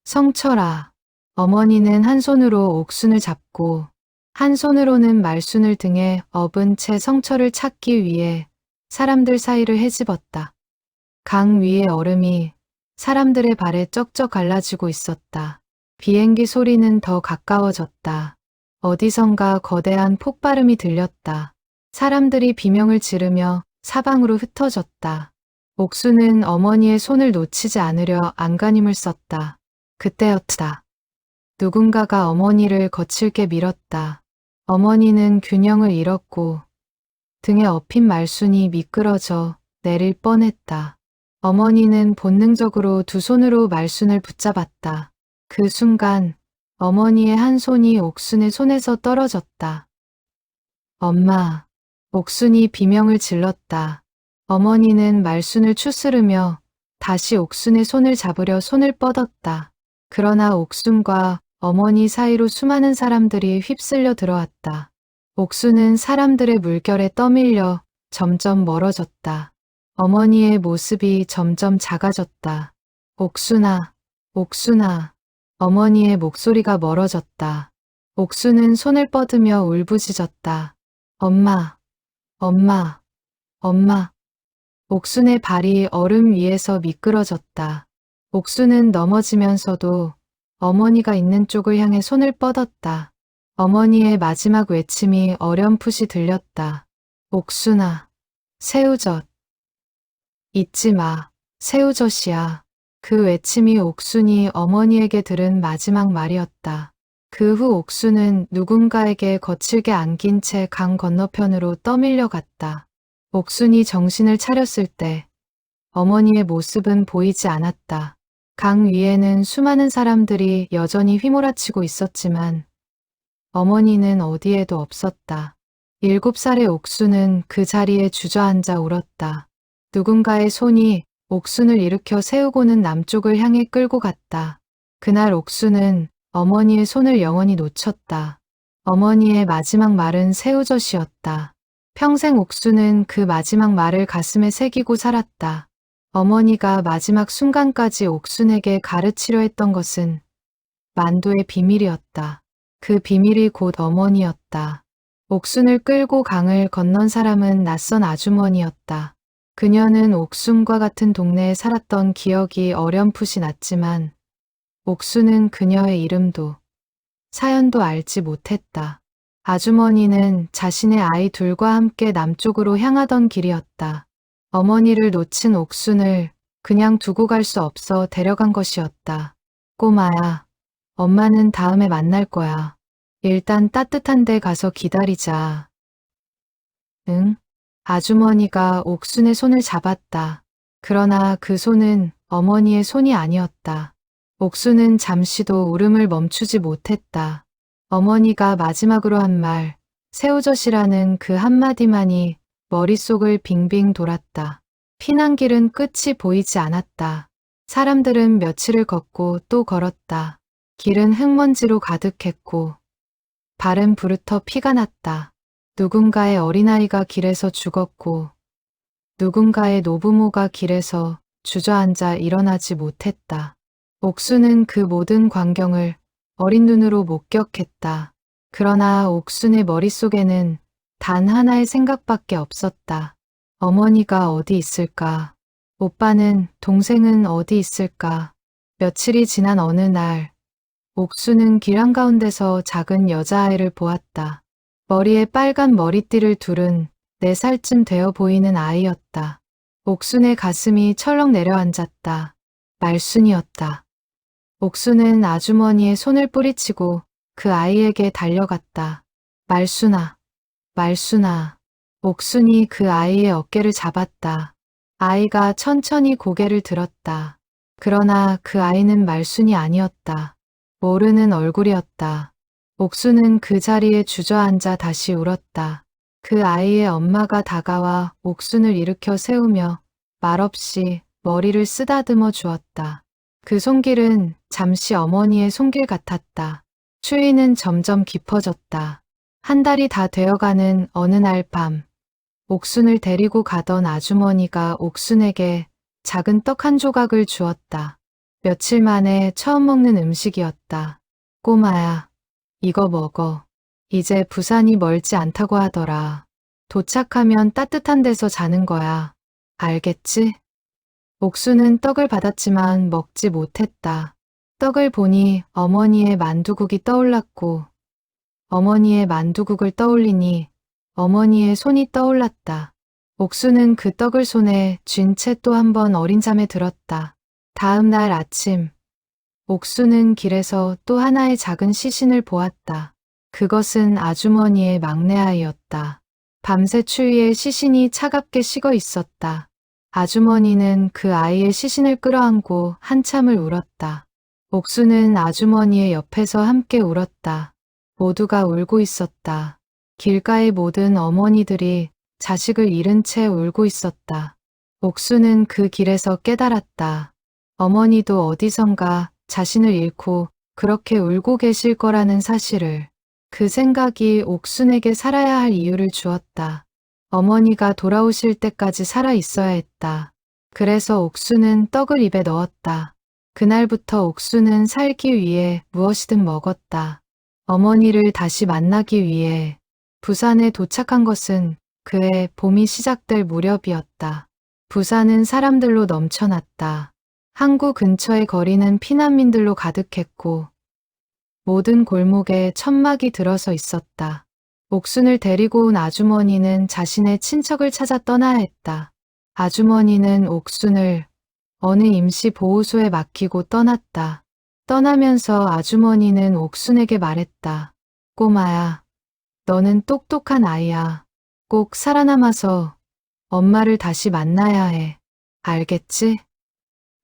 성철아. 어머니는 한 손으로 옥순을 잡고 한 손으로는 말순을 등에 업은 채 성철을 찾기 위해 사람들 사이를 헤집었다. 강 위의 얼음이 사람들의 발에 쩍쩍 갈라지고 있었다. 비행기 소리는 더 가까워졌다. 어디선가 거대한 폭발음이 들렸다. 사람들이 비명을 지르며 사방으로 흩어졌다. 옥수는 어머니의 손을 놓치지 않으려 안간힘을 썼다. 그때였다. 누군가가 어머니를 거칠게 밀었다. 어머니는 균형을 잃었고 등에 업힌 말순이 미끄러져 내릴 뻔했다. 어머니는 본능적으로 두 손으로 말순을 붙잡았다. 그 순간 어머니의 한 손이 옥순의 손에서 떨어졌다. 엄마, 옥순이 비명을 질렀다. 어머니는 말순을 추스르며 다시 옥순의 손을 잡으려 손을 뻗었다. 그러나 옥순과 어머니 사이로 수많은 사람들이 휩쓸려 들어왔다. 옥순은 사람들의 물결에 떠밀려 점점 멀어졌다. 어머니의 모습이 점점 작아졌다. 옥순아, 옥순아. 어머니의 목소리가 멀어졌다. 옥순은 손을 뻗으며 울부짖었다. 엄마, 엄마, 엄마. 옥순의 발이 얼음 위에서 미끄러졌다. 옥순은 넘어지면서도 어머니가 있는 쪽을 향해 손을 뻗었다. 어머니의 마지막 외침이 어렴풋이 들렸다. 옥순아, 새우젓. 잊지 마, 새우젓이야. 그 외침이 옥순이 어머니에게 들은 마지막 말이었다. 그 후 옥순은 누군가에게 거칠게 안긴 채 강 건너편으로 떠밀려 갔다. 옥순이 정신을 차렸을 때 어머니의 모습은 보이지 않았다. 강 위에는 수많은 사람들이 여전히 휘몰아치고 있었지만 어머니는 어디에도 없었다. 7살의 옥수는 그 자리에 주저앉아 울었다. 누군가의 손이 옥순을 일으켜 세우고는 남쪽을 향해 끌고 갔다. 그날 옥수는 어머니의 손을 영원히 놓쳤다. 어머니의 마지막 말은 새우젓이었다. 평생 옥수는 그 마지막 말을 가슴에 새기고 살았다. 어머니가 마지막 순간까지 옥순에게 가르치려 했던 것은 만두의 비밀이었다. 그 비밀이 곧 어머니였다. 옥순을 끌고 강을 건넌 사람은 낯선 아주머니였다. 그녀는 옥순과 같은 동네에 살았던 기억이 어렴풋이 났지만 옥순은 그녀의 이름도 사연도 알지 못했다. 아주머니는 자신의 아이 둘과 함께 남쪽으로 향하던 길이었다. 어머니를 놓친 옥순을 그냥 두고 갈 수 없어 데려간 것이었다. 꼬마야, 엄마는 다음에 만날 거야. 일단 따뜻한 데 가서 기다리자. 응? 아주머니가 옥순의 손을 잡았다. 그러나 그 손은 어머니의 손이 아니었다. 옥순은 잠시도 울음을 멈추지 못했다. 어머니가 마지막으로 한 말, 새우젓이라는 그 한마디만이 머릿속을 빙빙 돌았다. 피난길은 끝이 보이지 않았다. 사람들은 며칠을 걷고 또 걸었다. 길은 흙먼지로 가득했고 발은 부르터 피가 났다. 누군가의 어린아이가 길에서 죽었고 누군가의 노부모가 길에서 주저앉아 일어나지 못했다. 옥순은 그 모든 광경을 어린 눈으로 목격했다. 그러나 옥순의 머릿속에는 단 하나의 생각밖에 없었다. 어머니가 어디 있을까? 오빠는, 동생은 어디 있을까? 며칠이 지난 어느 날 옥순은 길 한가운데서 작은 여자아이를 보았다. 머리에 빨간 머리띠를 두른 4살쯤 되어 보이는 아이였다. 옥순의 가슴이 철렁 내려앉았다. 말순이었다. 옥순은 아주머니의 손을 뿌리치고 그 아이에게 달려갔다. 말순아, 말순아. 옥순이 그 아이의 어깨를 잡았다. 아이가 천천히 고개를 들었다. 그러나 그 아이는 말순이 아니었다. 모르는 얼굴이었다. 옥순은 그 자리에 주저앉아 다시 울었다. 그 아이의 엄마가 다가와 옥순을 일으켜 세우며 말없이 머리를 쓰다듬어 주었다. 그 손길은 잠시 어머니의 손길 같았다. 추위는 점점 깊어졌다. 한 달이 다 되어가는 어느 날 밤, 옥순을 데리고 가던 아주머니가 옥순에게 작은 떡 한 조각을 주었다. 며칠 만에 처음 먹는 음식이었다. 꼬마야, 이거 먹어. 이제 부산이 멀지 않다고 하더라. 도착하면 따뜻한 데서 자는 거야. 알겠지? 옥수는 떡을 받았지만 먹지 못했다. 떡을 보니 어머니의 만두국이 떠올랐고 어머니의 만두국을 떠올리니 어머니의 손이 떠올랐다. 옥수는 그 떡을 손에 쥔 채 또 한 번 어린 잠에 들었다. 다음 날 아침, 옥수는 길에서 또 하나의 작은 시신을 보았다. 그것은 아주머니의 막내 아이였다. 밤새 추위에 시신이 차갑게 식어 있었다. 아주머니는 그 아이의 시신을 끌어안고 한참을 울었다. 옥수는 아주머니의 옆에서 함께 울었다. 모두가 울고 있었다. 길가의 모든 어머니들이 자식을 잃은 채 울고 있었다. 옥수는 그 길에서 깨달았다. 어머니도 어디선가 자신을 잃고 그렇게 울고 계실 거라는 사실을. 그 생각이 옥순에게 살아야 할 이유를 주었다. 어머니가 돌아오실 때까지 살아 있어야 했다. 그래서 옥수는 떡을 입에 넣었다. 그날부터 옥수는 살기 위해 무엇이든 먹었다. 어머니를 다시 만나기 위해 부산에 도착한 것은 그의 봄이 시작될 무렵이었다. 부산은 사람들로 넘쳐났다. 항구 근처의 거리는 피난민들로 가득했고 모든 골목에 천막이 들어서 있었다. 옥순을 데리고 온 아주머니는 자신의 친척을 찾아 떠나야 했다. 아주머니는 옥순을 어느 임시 보호소에 맡기고 떠났다. 떠나면서 아주머니는 옥순에게 말했다. 꼬마야, 너는 똑똑한 아이야. 꼭 살아남아서 엄마를 다시 만나야 해. 알겠지?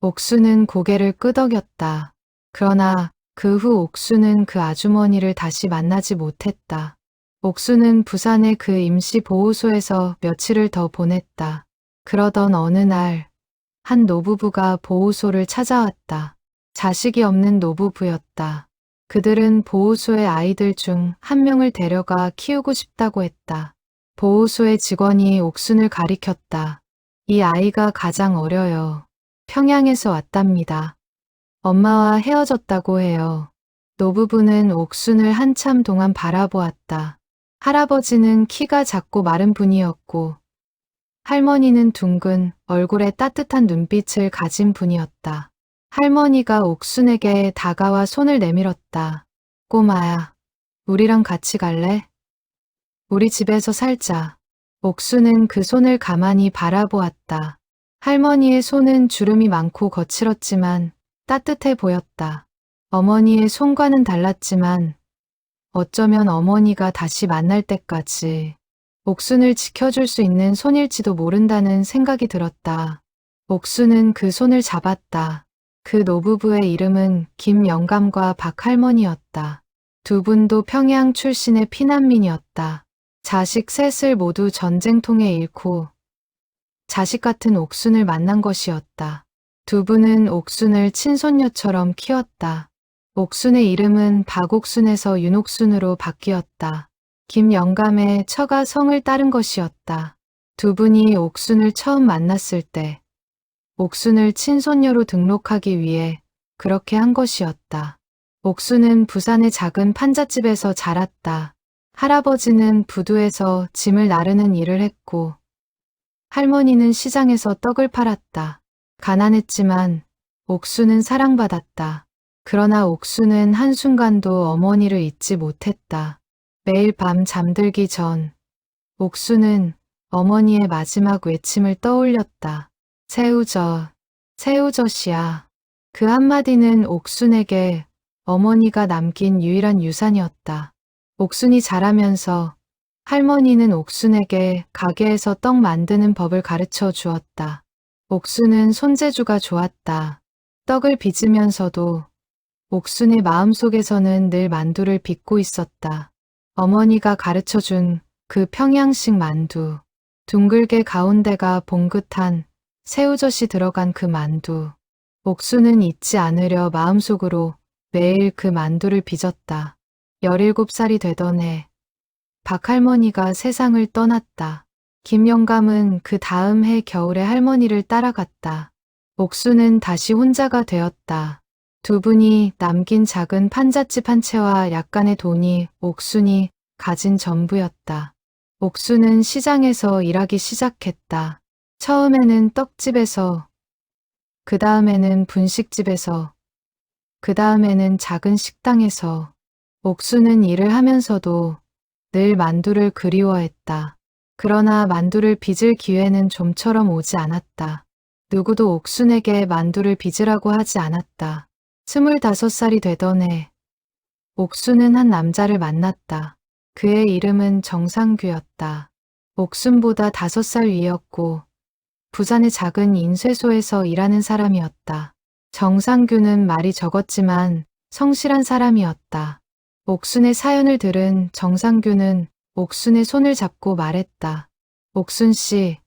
옥순은 고개를 끄덕였다. 그러나 그 후 옥순은 그 아주머니를 다시 만나지 못했다. 옥수는 부산의 그 임시 보호소에서 며칠을 더 보냈다. 그러던 어느 날, 한 노부부가 보호소를 찾아왔다. 자식이 없는 노부부였다. 그들은 보호소의 아이들 중 한 명을 데려가 키우고 싶다고 했다. 보호소의 직원이 옥순을 가리켰다. 이 아이가 가장 어려요. 평양에서 왔답니다. 엄마와 헤어졌다고 해요. 노부부는 옥순을 한참 동안 바라보았다. 할아버지는 키가 작고 마른 분이었고 할머니는 둥근 얼굴에 따뜻한 눈빛을 가진 분이었다. 할머니가 옥순에게 다가와 손을 내밀었다. 꼬마야, 우리랑 같이 갈래? 우리 집에서 살자. 옥순은 그 손을 가만히 바라보았다. 할머니의 손은 주름이 많고 거칠었지만 따뜻해 보였다. 어머니의 손과는 달랐지만 어쩌면 어머니가 다시 만날 때까지 옥순을 지켜줄 수 있는 손일지도 모른다는 생각이 들었다. 옥순은 그 손을 잡았다. 그 노부부의 이름은 김영감과 박할머니였다. 두 분도 평양 출신의 피난민이었다. 자식 셋을 모두 전쟁통에 잃고 자식 같은 옥순을 만난 것이었다. 두 분은 옥순을 친손녀처럼 키웠다. 옥순의 이름은 박옥순에서 윤옥순으로 바뀌었다. 김영감의 처가 성을 따른 것이었다. 두 분이 옥순을 처음 만났을 때 옥순을 친손녀로 등록하기 위해 그렇게 한 것이었다. 옥순은 부산의 작은 판잣집에서 자랐다. 할아버지는 부두에서 짐을 나르는 일을 했고 할머니는 시장에서 떡을 팔았다. 가난했지만 옥순은 사랑받았다. 그러나 옥순은 한순간도 어머니를 잊지 못했다. 매일 밤 잠들기 전 옥순은 어머니의 마지막 외침을 떠올렸다. 새우젓, 새우젓이야. 그 한마디는 옥순에게 어머니가 남긴 유일한 유산이었다. 옥순이 자라면서 할머니는 옥순에게 가게에서 떡 만드는 법을 가르쳐 주었다. 옥순은 손재주가 좋았다. 떡을 빚으면서도 옥순의 마음속에서는 늘 만두를 빚고 있었다. 어머니가 가르쳐준 그 평양식 만두, 둥글게 가운데가 봉긋한 새우젓이 들어간 그 만두. 옥순은 잊지 않으려 마음속으로 매일 그 만두를 빚었다. 17살이 되던 해, 박할머니가 세상을 떠났다. 김영감은 그 다음 해 겨울에 할머니를 따라갔다. 옥순은 다시 혼자가 되었다. 두 분이 남긴 작은 판잣집 한 채와 약간의 돈이 옥순이 가진 전부였다. 옥순은 시장에서 일하기 시작했다. 처음에는 떡집에서, 그 다음에는 분식집에서, 그 다음에는 작은 식당에서. 옥순은 일을 하면서도 늘 만두를 그리워했다. 그러나 만두를 빚을 기회는 좀처럼 오지 않았다. 누구도 옥순에게 만두를 빚으라고 하지 않았다. 25살이 되던 해, 옥순은 한 남자를 만났다. 그의 이름은 정상규였다. 옥순보다 5살 위였고 부산의 작은 인쇄소에서 일하는 사람이었다. 정상규는 말이 적었지만 성실한 사람이었다. 옥순의 사연을 들은 정상규는 옥순의 손을 잡고 말했다. 옥순 씨,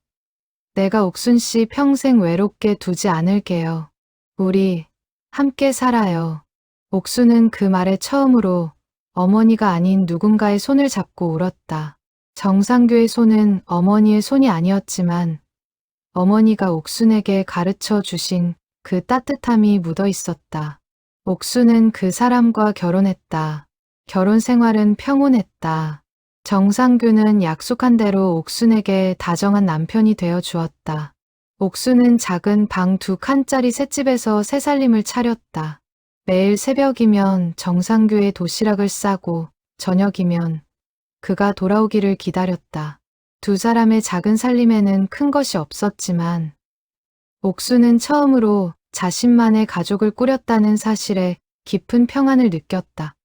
내가 옥순 씨 평생 외롭게 두지 않을게요. 우리 함께 살아요. 옥순은 그 말에 처음으로 어머니가 아닌 누군가의 손을 잡고 울었다. 정상규의 손은 어머니의 손이 아니었지만 어머니가 옥순에게 가르쳐 주신 그 따뜻함이 묻어 있었다. 옥순은 그 사람과 결혼했다. 결혼 생활은 평온했다. 정상규는 약속한 대로 옥순에게 다정한 남편이 되어 주었다. 옥순은 작은 방 2칸짜리 셋집에서 새살림을 차렸다. 매일 새벽이면 정상규의 도시락을 싸고 저녁이면 그가 돌아오기를 기다렸다. 두 사람의 작은 살림에는 큰 것이 없었지만 옥순은 처음으로 자신만의 가족을 꾸렸다는 사실에 깊은 평안을 느꼈다.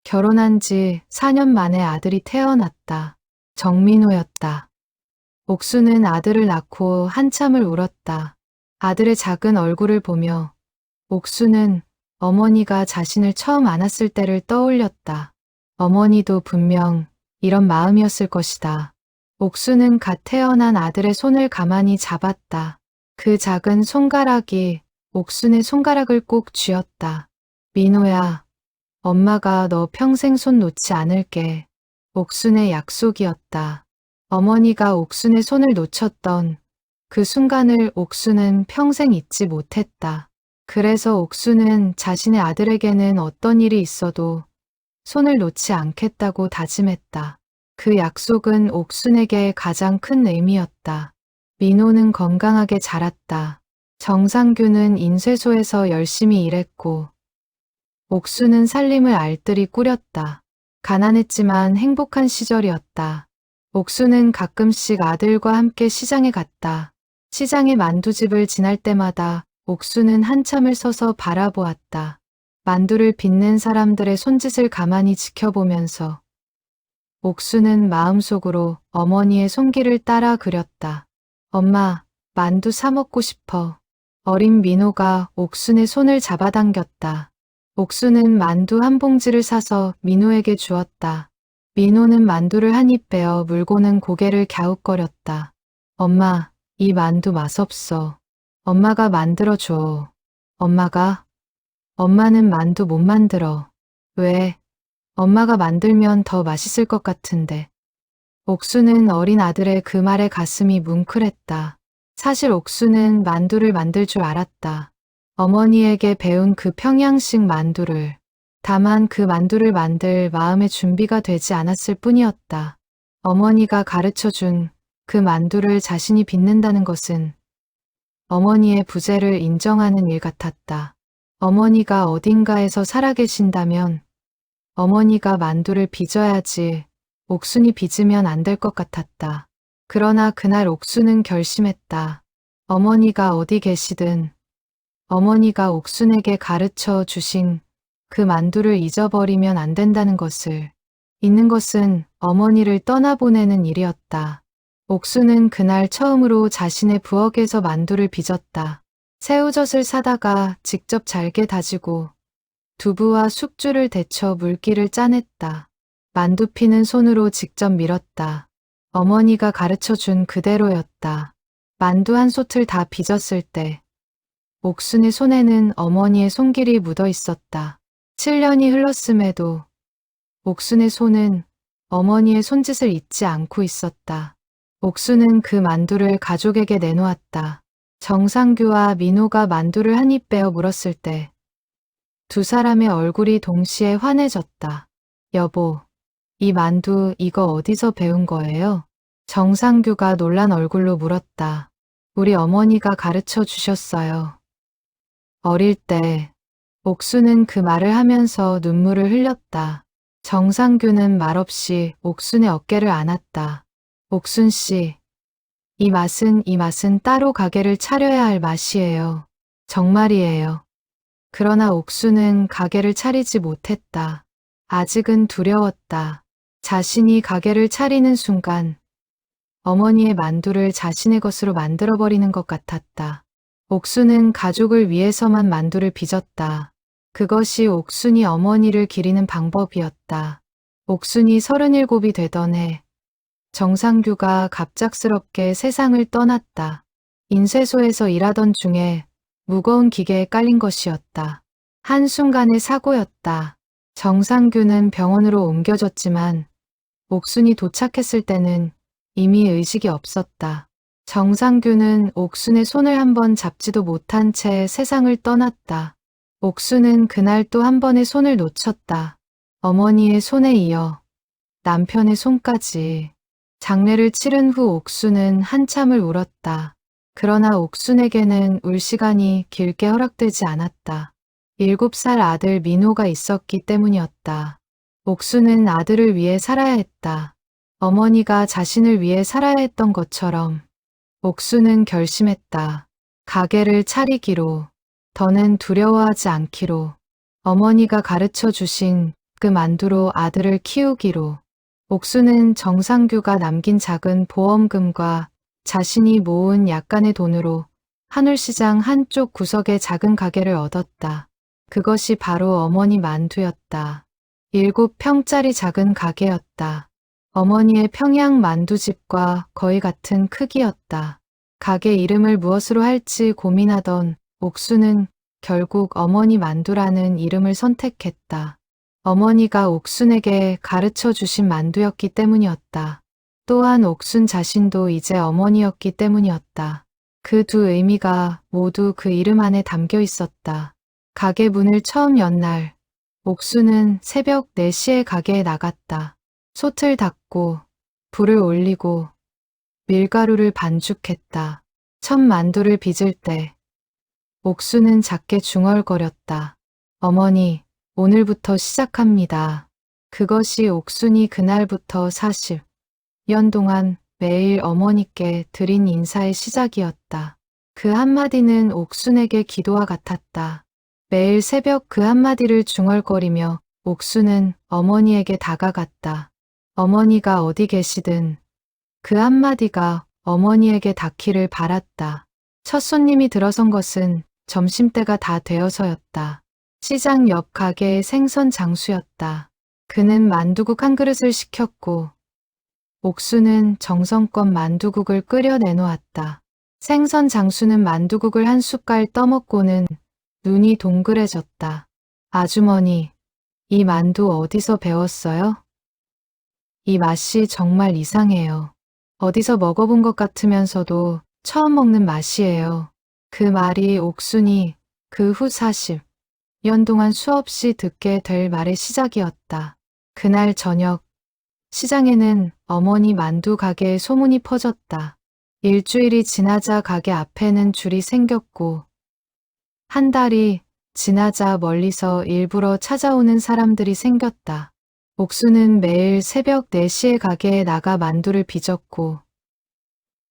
결혼한 지 4년 만에 아들이 태어났다. 정민호였다. 옥순은 아들을 낳고 한참을 울었다. 아들의 작은 얼굴을 보며 옥순은 어머니가 자신을 처음 안았을 때를 떠올렸다. 어머니도 분명 이런 마음이었을 것이다. 옥수는 갓 태어난 아들의 손을 가만히 잡았다. 그 작은 손가락이 옥순의 손가락을 꼭 쥐었다. 민호야, 엄마가 너 평생 손 놓지 않을게. 옥순의 약속이었다. 어머니가 옥순의 손을 놓쳤던 그 순간을 옥순은 평생 잊지 못했다. 그래서 옥순은 자신의 아들에게는 어떤 일이 있어도 손을 놓지 않겠다고 다짐했다. 그 약속은 옥순에게 가장 큰 의미였다. 민호는 건강하게 자랐다. 정상규는 인쇄소에서 열심히 일했고 옥순은 살림을 알뜰히 꾸렸다. 가난했지만 행복한 시절이었다. 옥순은 가끔씩 아들과 함께 시장에 갔다. 시장의 만두집을 지날 때마다 옥순은 한참을 서서 바라보았다. 만두를 빚는 사람들의 손짓을 가만히 지켜보면서 옥순은 마음속으로 어머니의 손길을 따라 그렸다. 엄마, 만두 사 먹고 싶어. 어린 민호가 옥순의 손을 잡아당겼다. 옥순은 만두 한 봉지를 사서 민호에게 주었다. 민호는 만두를 한 입 베어 물고는 고개를 갸웃거렸다. 엄마, 이 만두 맛없어. 엄마가 만들어줘. 엄마는 만두 못 만들어. 왜? 엄마가 만들면 더 맛있을 것 같은데. 옥수는 어린 아들의 그 말에 가슴이 뭉클했다. 사실 옥수는 만두를 만들 줄 알았다. 어머니에게 배운 그 평양식 만두를. 다만 그 만두를 만들 마음의 준비가 되지 않았을 뿐이었다. 어머니가 가르쳐준 그 만두를 자신이 빚는다는 것은 어머니의 부재를 인정하는 일 같았다. 어머니가 어딘가에서 살아계신다면 어머니가 만두를 빚어야지 옥순이 빚으면 안 될 것 같았다. 그러나 그날 옥순은 결심했다. 어머니가 어디 계시든 어머니가 옥순에게 가르쳐 주신 그 만두를 잊어버리면 안 된다는 것을. 잊는 것은 어머니를 떠나보내는 일이었다. 옥순은 그날 처음으로 자신의 부엌에서 만두를 빚었다. 새우젓을 사다가 직접 잘게 다지고 두부와 숙주를 데쳐 물기를 짜냈다. 만두 피는 손으로 직접 밀었다. 어머니가 가르쳐준 그대로였다. 만두 한 솥을 다 빚었을 때 옥순의 손에는 어머니의 손길이 묻어 있었다. 7년이 흘렀음에도 옥순의 손은 어머니의 손짓을 잊지 않고 있었다. 옥순은 그 만두를 가족에게 내놓았다. 정상규와 민호가 만두를 한 입 베어 물었을 때 두 사람의 얼굴이 동시에 환해졌다. 여보, 이 만두 이거 어디서 배운 거예요? 정상규가 놀란 얼굴로 물었다. 우리 어머니가 가르쳐 주셨어요. 어릴 때 옥순은 그 말을 하면서 눈물을 흘렸다. 정상규는 말없이 옥순의 어깨를 안았다. 옥순 씨, 이 맛은 따로 가게를 차려야 할 맛이에요. 정말이에요. 그러나 옥순은 가게를 차리지 못했다. 아직은 두려웠다. 자신이 가게를 차리는 순간 어머니의 만두를 자신의 것으로 만들어버리는 것 같았다. 옥순은 가족을 위해서만 만두를 빚었다. 그것이 옥순이 어머니를 기리는 방법이었다. 옥순이 37이 되던 해 정상규가 갑작스럽게 세상을 떠났다. 인쇄소에서 일하던 중에 무거운 기계에 깔린 것이었다. 한순간의 사고였다. 정상규는 병원으로 옮겨졌지만 옥순이 도착했을 때는 이미 의식이 없었다. 정상규는 옥순의 손을 한번 잡지도 못한 채 세상을 떠났다. 옥순은 그날 또 한 번의 손을 놓쳤다. 어머니의 손에 이어 남편의 손까지. 장례를 치른 후 옥순은 한참을 울었다. 그러나 옥순에게는 울 시간이 길게 허락되지 않았다. 7살 아들 민호가 있었기 때문이었다. 옥순은 아들을 위해 살아야 했다. 어머니가 자신을 위해 살아야 했던 것처럼 옥순은 결심했다. 가게를 차리기로, 더는 두려워하지 않기로, 어머니가 가르쳐 주신 그 만두로 아들을 키우기로. 옥순은 정상규가 남긴 작은 보험금과 자신이 모은 약간의 돈으로 한울시장 한쪽 구석에 작은 가게를 얻었다. 그것이 바로 어머니 만두였다. 7평짜리 작은 가게였다. 어머니의 평양 만두집과 거의 같은 크기였다. 가게 이름을 무엇으로 할지 고민하던 옥수는 결국 어머니 만두라는 이름을 선택했다. 어머니가 옥순에게 가르쳐 주신 만두였기 때문이었다. 또한 옥순 자신도 이제 어머니였기 때문이었다. 그 두 의미가 모두 그 이름 안에 담겨 있었다. 가게 문을 처음 연 날, 옥순은 새벽 4시에 가게에 나갔다. 솥을 닦고, 불을 올리고, 밀가루를 반죽했다. 첫 만두를 빚을 때, 옥순은 작게 중얼거렸다. 어머니, 오늘부터 시작합니다. 그것이 옥순이 그날부터 40년 동안 매일 어머니께 드린 인사의 시작이었다. 그 한마디는 옥순에게 기도와 같았다. 매일 새벽 그 한마디를 중얼거리며 옥순은 어머니에게 다가갔다. 어머니가 어디 계시든 그 한마디가 어머니에게 닿기를 바랐다. 첫 손님이 들어선 것은 점심때가 다 되어서였다. 시장 옆 가게의 생선 장수였다. 그는 만두국 한 그릇을 시켰고 옥수는 정성껏 만두국을 끓여 내놓았다. 생선 장수는 만두국을 한 숟갈 떠먹고는 눈이 동그래졌다. 아주머니, 이 만두 어디서 배웠어요? 이 맛이 정말 이상해요. 어디서 먹어본 것 같으면서도 처음 먹는 맛이에요. 그 말이 옥순이 그 후 40년 동안 수없이 듣게 될 말의 시작이었다. 그날 저녁, 시장에는 어머니 만두 가게의 소문이 퍼졌다. 일주일이 지나자 가게 앞에는 줄이 생겼고, 한 달이 지나자 멀리서 일부러 찾아오는 사람들이 생겼다. 옥수는 매일 새벽 4시에 가게에 나가 만두를 빚었고,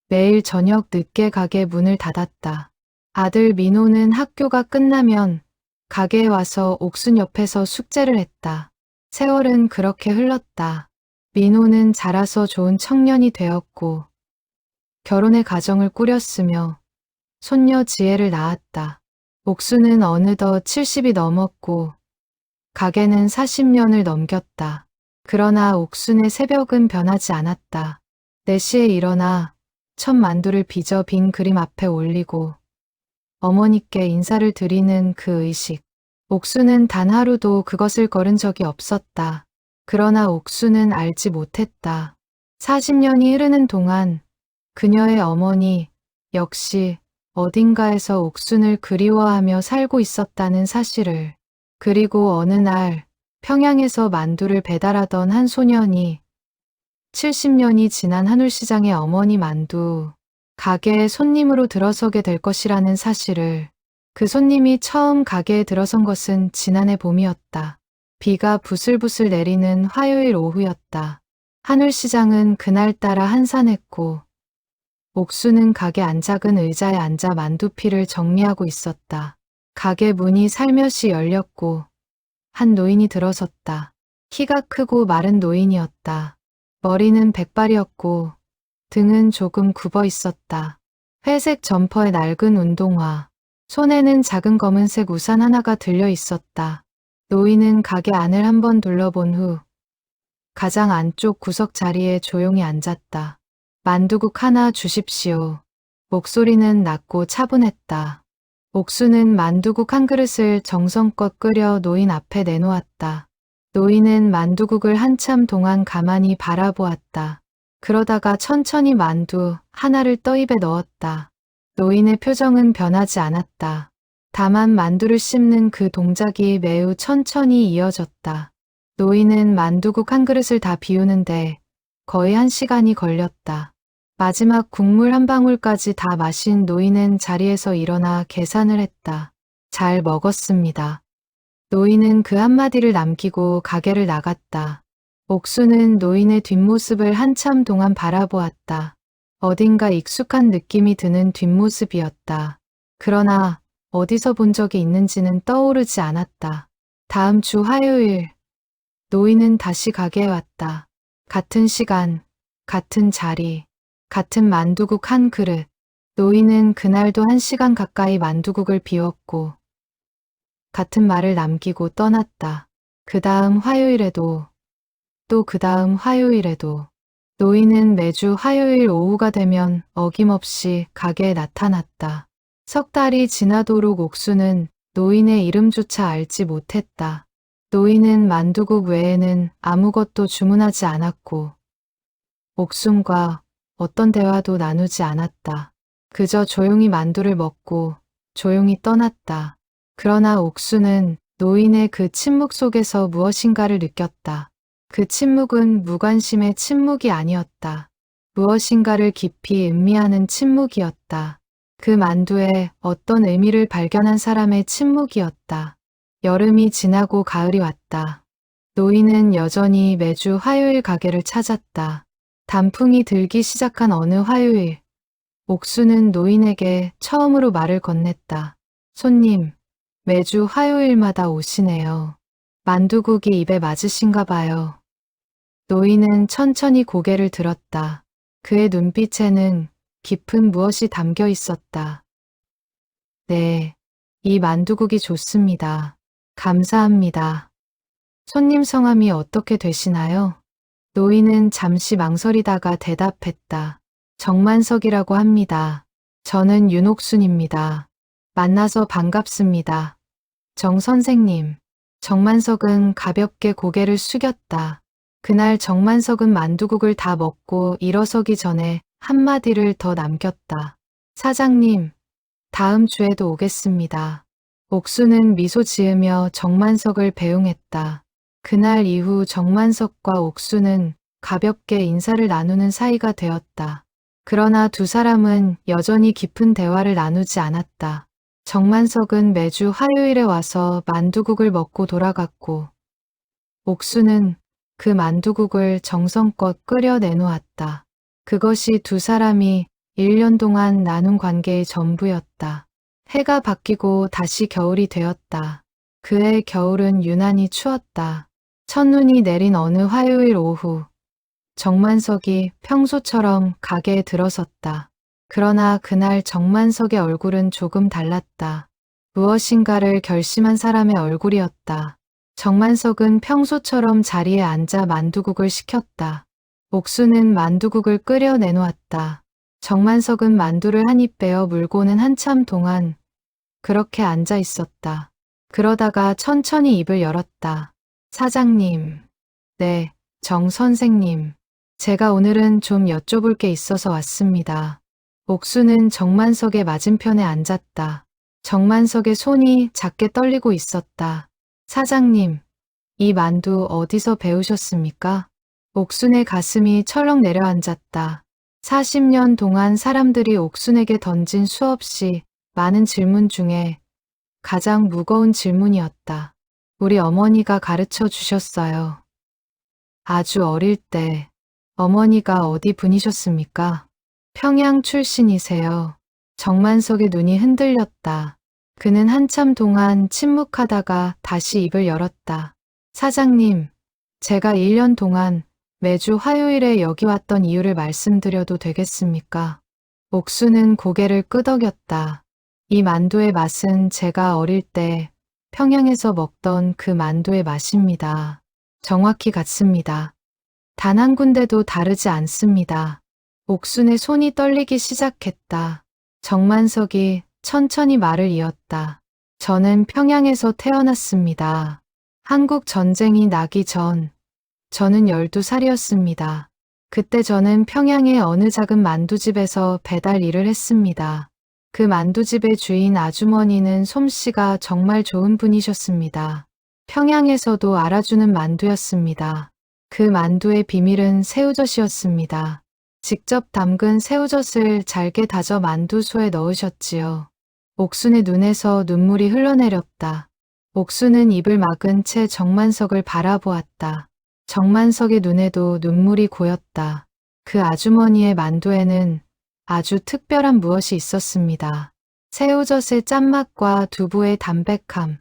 매일 저녁 늦게 가게 문을 닫았다. 아들 민호는 학교가 끝나면 가게에 와서 옥순 옆에서 숙제를 했다. 세월은 그렇게 흘렀다. 민호는 자라서 좋은 청년이 되었고 결혼의 가정을 꾸렸으며 손녀 지혜를 낳았다. 옥수는 어느덧 70이 넘었고 가게는 40년을 넘겼다. 그러나 옥순의 새벽은 변하지 않았다. 4시에 일어나 첫 만두를 빚어 빈 그림 앞에 올리고 어머니께 인사를 드리는 그 의식. 옥수는 단 하루도 그것을 거른 적이 없었다. 그러나 옥수는 알지 못했다. 40년이 흐르는 동안 그녀의 어머니 역시 어딘가에서 옥순을 그리워하며 살고 있었다는 사실을. 그리고 어느 날 평양에서 만두를 배달하던 한 소년이 70년이 지난 한울시장의 어머니 만두 가게에 손님으로 들어서게 될 것이라는 사실을. 그 손님이 처음 가게에 들어선 것은 지난해 봄이었다. 비가 부슬부슬 내리는 화요일 오후였다. 한울시장은 그날따라 한산했고 옥수는 가게 안작은 의자에 앉아 만두피를 정리하고 있었다. 가게 문이 살며시 열렸고 한 노인이 들어섰다. 키가 크고 마른 노인이었다. 머리는 백발이었고 등은 조금 굽어 있었다. 회색 점퍼에 낡은 운동화, 손에는 작은 검은색 우산 하나가 들려 있었다. 노인은 가게 안을 한번 둘러본 후 가장 안쪽 구석 자리에 조용히 앉았다. 만두국 하나 주십시오. 목소리는 낮고 차분했다. 옥수는 만두국 한 그릇을 정성껏 끓여 노인 앞에 내놓았다. 노인은 만두국을 한참 동안 가만히 바라보았다. 그러다가 천천히 만두 하나를 떠 입에 넣었다. 노인의 표정은 변하지 않았다. 다만 만두를 씹는 그 동작이 매우 천천히 이어졌다. 노인은 만두국 한 그릇을 다 비우는데 거의 1시간이 걸렸다. 마지막 국물 한 방울까지 다 마신 노인은 자리에서 일어나 계산을 했다. 잘 먹었습니다. 노인은 그 한마디를 남기고 가게를 나갔다. 옥수는 노인의 뒷모습을 한참 동안 바라보았다. 어딘가 익숙한 느낌이 드는 뒷모습이었다. 그러나 어디서 본 적이 있는지는 떠오르지 않았다. 다음 주 화요일, 노인은 다시 가게에 왔다. 같은 시간, 같은 자리, 같은 만두국 한 그릇. 노인은 그날도 1시간 가까이 만두국을 비웠고 같은 말을 남기고 떠났다. 그 다음 화요일에도 또 그 다음 화요일에도 노인은 매주 화요일 오후가 되면 어김없이 가게에 나타났다. 석 달이 지나도록 옥수는 노인의 이름조차 알지 못했다. 노인은 만두국 외에는 아무것도 주문하지 않았고 옥순과 어떤 대화도 나누지 않았다. 그저 조용히 만두를 먹고 조용히 떠났다. 그러나 옥수는 노인의 그 침묵 속에서 무엇인가를 느꼈다. 그 침묵은 무관심의 침묵이 아니었다. 무엇인가를 깊이 음미하는 침묵이었다. 그 만두에 어떤 의미를 발견한 사람의 침묵이었다. 여름이 지나고 가을이 왔다. 노인은 여전히 매주 화요일 가게를 찾았다. 단풍이 들기 시작한 어느 화요일, 옥수는 노인에게 처음으로 말을 건넸다. 손님, 매주 화요일마다 오시네요. 만두국이 입에 맞으신가 봐요. 노인은 천천히 고개를 들었다. 그의 눈빛에는 깊은 무엇이 담겨 있었다. 네, 이 만두국이 좋습니다. 감사합니다. 손님 성함이 어떻게 되시나요? 노인은 잠시 망설이다가 대답했다. 정만석이라고 합니다. 저는 윤옥순입니다. 만나서 반갑습니다. 정 선생님. 정만석은 가볍게 고개를 숙였다. 그날 정만석은 만두국을 다 먹고 일어서기 전에 한마디를 더 남겼다. 사장님, 다음 주에도 오겠습니다. 옥수는 미소 지으며 정만석을 배웅했다. 그날 이후 정만석과 옥수는 가볍게 인사를 나누는 사이가 되었다. 그러나 두 사람은 여전히 깊은 대화를 나누지 않았다. 정만석은 매주 화요일에 와서 만두국을 먹고 돌아갔고 옥수는 그 만두국을 정성껏 끓여 내놓았다. 그것이 두 사람이 1년 동안 나눈 관계의 전부였다. 해가 바뀌고 다시 겨울이 되었다. 그해 겨울은 유난히 추웠다. 첫눈이 내린 어느 화요일 오후, 정만석이 평소처럼 가게에 들어섰다. 그러나 그날 정만석의 얼굴은 조금 달랐다. 무엇인가를 결심한 사람의 얼굴이었다. 정만석은 평소처럼 자리에 앉아 만두국을 시켰다. 옥수는 만두국을 끓여 내놓았다. 정만석은 만두를 한 입 베어 물고는 한참 동안 그렇게 앉아 있었다. 그러다가 천천히 입을 열었다. 사장님. 네, 정 선생님. 제가 오늘은 좀 여쭤볼 게 있어서 왔습니다. 옥수는 정만석의 맞은편에 앉았다. 정만석의 손이 작게 떨리고 있었다. 사장님, 이 만두 어디서 배우셨습니까? 옥순의 가슴이 철렁 내려앉았다. 40년 동안 사람들이 옥순에게 던진 수없이 많은 질문 중에 가장 무거운 질문이었다. 우리 어머니가 가르쳐 주셨어요. 아주 어릴 때 어머니가 어디 분이셨습니까? 평양 출신이세요. 정만석의 눈이 흔들렸다. 그는 한참 동안 침묵하다가 다시 입을 열었다. 사장님, 제가 1년 동안 매주 화요일에 여기 왔던 이유를 말씀드려도 되겠습니까? 옥수는 고개를 끄덕였다. 이 만두의 맛은 제가 어릴 때 평양에서 먹던 그 만두의 맛입니다. 정확히 같습니다. 단 한 군데도 다르지 않습니다. 옥순의 손이 떨리기 시작했다. 정만석이 천천히 말을 이었다. 저는 평양에서 태어났습니다. 한국 전쟁이 나기 전, 저는 12살이었습니다. 그때 저는 평양의 어느 작은 만두집에서 배달 일을 했습니다. 그 만두집의 주인 아주머니는 솜씨가 정말 좋은 분이셨습니다. 평양에서도 알아주는 만두였습니다. 그 만두의 비밀은 새우젓이었습니다. 직접 담근 새우젓을 잘게 다져 만두소에 넣으셨지요. 옥순의 눈에서 눈물이 흘러내렸다. 옥순은 입을 막은 채 정만석을 바라보았다. 정만석의 눈에도 눈물이 고였다. 그 아주머니의 만두에는 아주 특별한 무엇이 있었습니다. 새우젓의 짠맛과 두부의 담백함,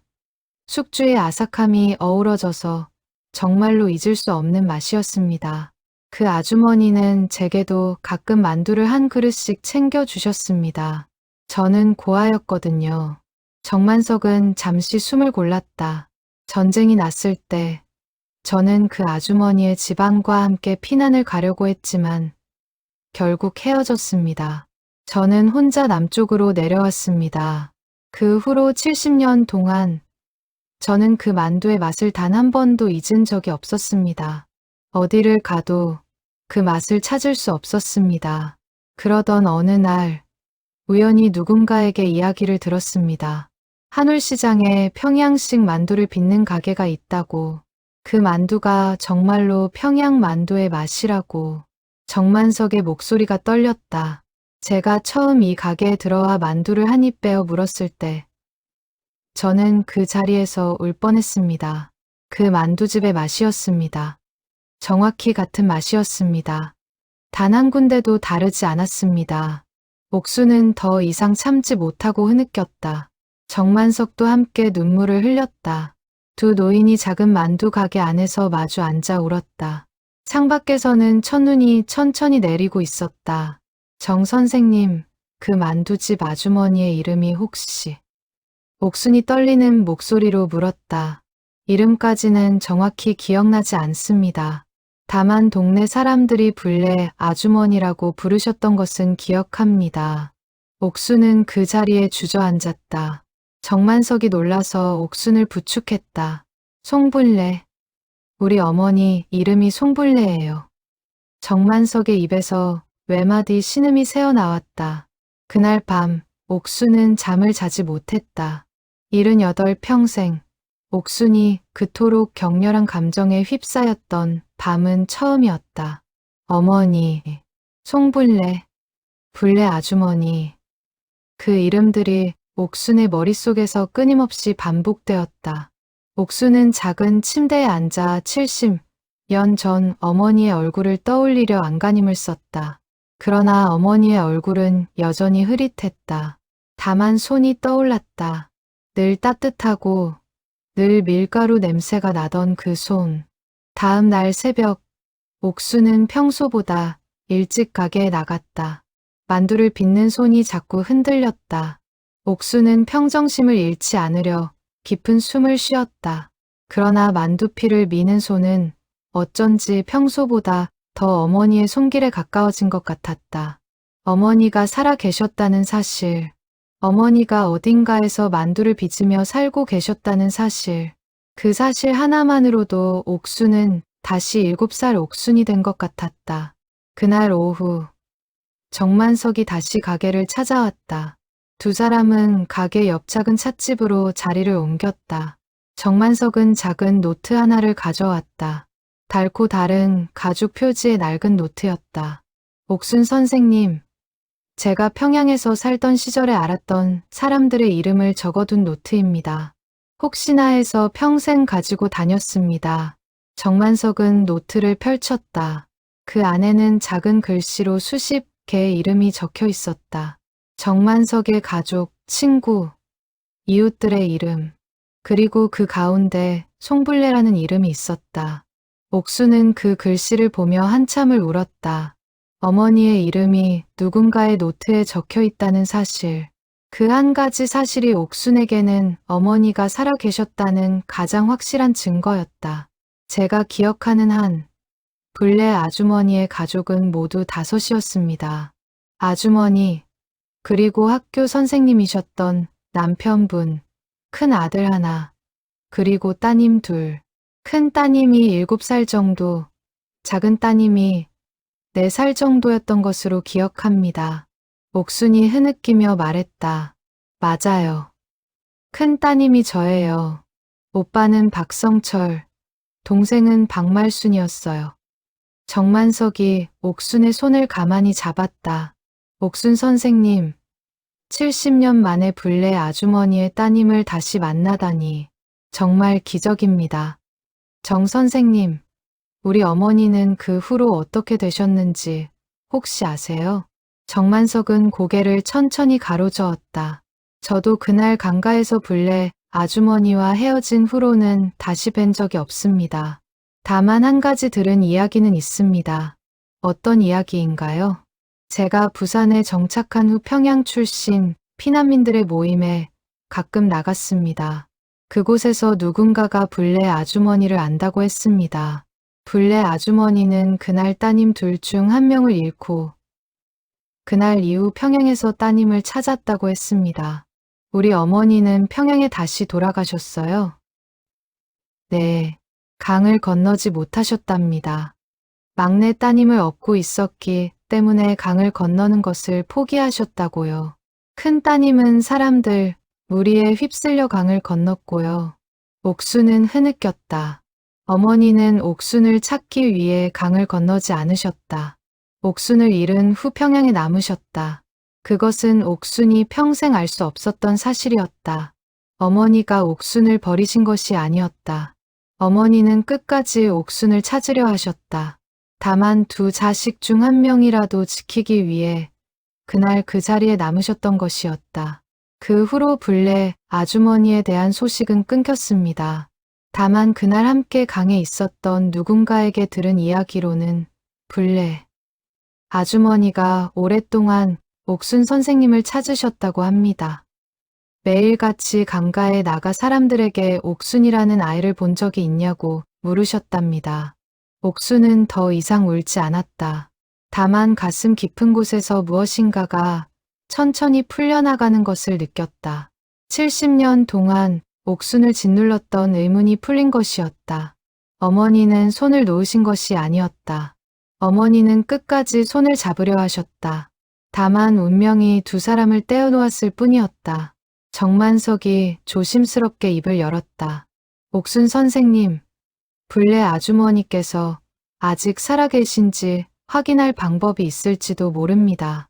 숙주의 아삭함이 어우러져서 정말로 잊을 수 없는 맛이었습니다. 그 아주머니는 제게도 가끔 만두를 한 그릇씩 챙겨주셨습니다. 저는 고아였거든요. 정만석은 잠시 숨을 골랐다. 전쟁이 났을 때 저는 그 아주머니의 집안과 함께 피난을 가려고 했지만 결국 헤어졌습니다. 저는 혼자 남쪽으로 내려왔습니다. 그 후로 70년 동안 저는 그 만두의 맛을 단 한 번도 잊은 적이 없었습니다. 어디를 가도 그 맛을 찾을 수 없었습니다. 그러던 어느 날 우연히 누군가에게 이야기를 들었습니다. 한울시장에 평양식 만두를 빚는 가게가 있다고. 그 만두가 정말로 평양 만두의 맛이라고. 정만석의 목소리가 떨렸다. 제가 처음 이 가게에 들어와 만두를 한 입 베어 물었을 때 저는 그 자리에서 울 뻔했습니다. 그 만두집의 맛이었습니다. 정확히 같은 맛이었습니다. 단 한 군데도 다르지 않았습니다. 옥수는 더 이상 참지 못하고 흐느꼈다. 정만석도 함께 눈물을 흘렸다. 두 노인이 작은 만두 가게 안에서 마주 앉아 울었다. 창밖에서는 첫눈이 천천히 내리고 있었다. 정 선생님, 그 만두집 아주머니의 이름이 혹시? 옥순이 떨리는 목소리로 물었다. 이름까지는 정확히 기억나지 않습니다. 다만 동네 사람들이 불래 아주머니라고 부르셨던 것은 기억합니다. 옥순은 그 자리에 주저앉았다. 정만석이 놀라서 옥순을 부축했다. 송불례. 우리 어머니 이름이 송불례예요. 정만석의 입에서 외마디 신음이 새어나왔다. 그날 밤 옥순은 잠을 자지 못했다. 78평생 옥순이 그토록 격렬한 감정에 휩싸였던 밤은 처음이었다. 어머니, 송불례, 불례 아주머니. 그 이름들이 옥순의 머릿속에서 끊임없이 반복되었다. 옥순은 작은 침대에 앉아 70년 전 어머니의 얼굴을 떠올리려 안간힘을 썼다. 그러나 어머니의 얼굴은 여전히 흐릿했다. 다만 손이 떠올랐다. 늘 따뜻하고 늘 밀가루 냄새가 나던 그 손. 다음 날 새벽, 옥수는 평소보다 일찍 가게에 나갔다. 만두를 빚는 손이 자꾸 흔들렸다. 옥수는 평정심을 잃지 않으려 깊은 숨을 쉬었다. 그러나 만두피를 미는 손은 어쩐지 평소보다 더 어머니의 손길에 가까워진 것 같았다. 어머니가 살아 계셨다는 사실, 어머니가 어딘가에서 만두를 빚으며 살고 계셨다는 사실, 그 사실 하나만으로도 옥순은 다시 7살 옥순이 된 것 같았다. 그날 오후, 정만석이 다시 가게를 찾아왔다. 두 사람은 가게 옆 작은 찻집으로 자리를 옮겼다. 정만석은 작은 노트 하나를 가져왔다. 달고 다른 가죽 표지의 낡은 노트였다. 옥순 선생님, 제가 평양에서 살던 시절에 알았던 사람들의 이름을 적어둔 노트입니다. 혹시나 해서 평생 가지고 다녔습니다. 정만석은 노트를 펼쳤다. 그 안에는 작은 글씨로 수십 개의 이름이 적혀 있었다. 정만석의 가족, 친구, 이웃들의 이름, 그리고 그 가운데 송불례라는 이름이 있었다. 옥수는 그 글씨를 보며 한참을 울었다. 어머니의 이름이 누군가의 노트에 적혀 있다는 사실. 그 한 가지 사실이 옥순에게는 어머니가 살아 계셨다는 가장 확실한 증거였다. 제가 기억하는 한, 불례 아주머니의 가족은 모두 5이었습니다. 아주머니, 그리고 학교 선생님이셨던 남편분, 큰 아들 하나, 그리고 따님 둘. 큰 따님이 7살 정도, 작은 따님이 4살 정도였던 것으로 기억합니다. 옥순이 흐느끼며 말했다. 맞아요. 큰 따님이 저예요. 오빠는 박성철, 동생은 박말순이었어요. 정만석이 옥순의 손을 가만히 잡았다. 옥순 선생님, 70년 만에 불례 아주머니의 따님을 다시 만나다니 정말 기적입니다. 정 선생님, 우리 어머니는 그 후로 어떻게 되셨는지 혹시 아세요? 정만석은 고개를 천천히 가로저었다. 저도 그날 강가에서 불례 아주머니와 헤어진 후로는 다시 뵌 적이 없습니다. 다만 한 가지 들은 이야기는 있습니다. 어떤 이야기인가요? 제가 부산에 정착한 후 평양 출신 피난민들의 모임에 가끔 나갔습니다. 그곳에서 누군가가 불내 아주머니를 안다고 했습니다. 불내 아주머니는 그날 따님 둘 중 한 명을 잃고 그날 이후 평양에서 따님을 찾았다고 했습니다. 우리 어머니는 평양에 다시 돌아가셨어요? 네, 강을 건너지 못하셨답니다. 막내 따님을 업고 있었기 때문에 강을 건너는 것을 포기하셨다고요. 큰 따님은 사람들, 무리에 휩쓸려 강을 건넜고요. 옥순은 흐느꼈다. 어머니는 옥순을 찾기 위해 강을 건너지 않으셨다. 옥순을 잃은 후 평양에 남으셨다. 그것은 옥순이 평생 알 수 없었던 사실이었다. 어머니가 옥순을 버리신 것이 아니었다. 어머니는 끝까지 옥순을 찾으려 하셨다. 다만 두 자식 중 한 명이라도 지키기 위해 그날 그 자리에 남으셨던 것이었다. 그 후로 불내 아주머니에 대한 소식은 끊겼습니다. 다만 그날 함께 강에 있었던 누군가에게 들은 이야기로는 불내 아주머니가 오랫동안 옥순 선생님을 찾으셨다고 합니다. 매일같이 강가에 나가 사람들에게 옥순이라는 아이를 본 적이 있냐고 물으셨답니다. 옥순은 더 이상 울지 않았다. 다만 가슴 깊은 곳에서 무엇인가가 천천히 풀려나가는 것을 느꼈다. 70년 동안 옥순을 짓눌렀던 의문이 풀린 것이었다. 어머니는 손을 놓으신 것이 아니었다. 어머니는 끝까지 손을 잡으려 하셨다. 다만 운명이 두 사람을 떼어놓았을 뿐이었다. 정만석이 조심스럽게 입을 열었다. 옥순 선생님, 불내 아주머니께서 아직 살아계신지 확인할 방법이 있을지도 모릅니다.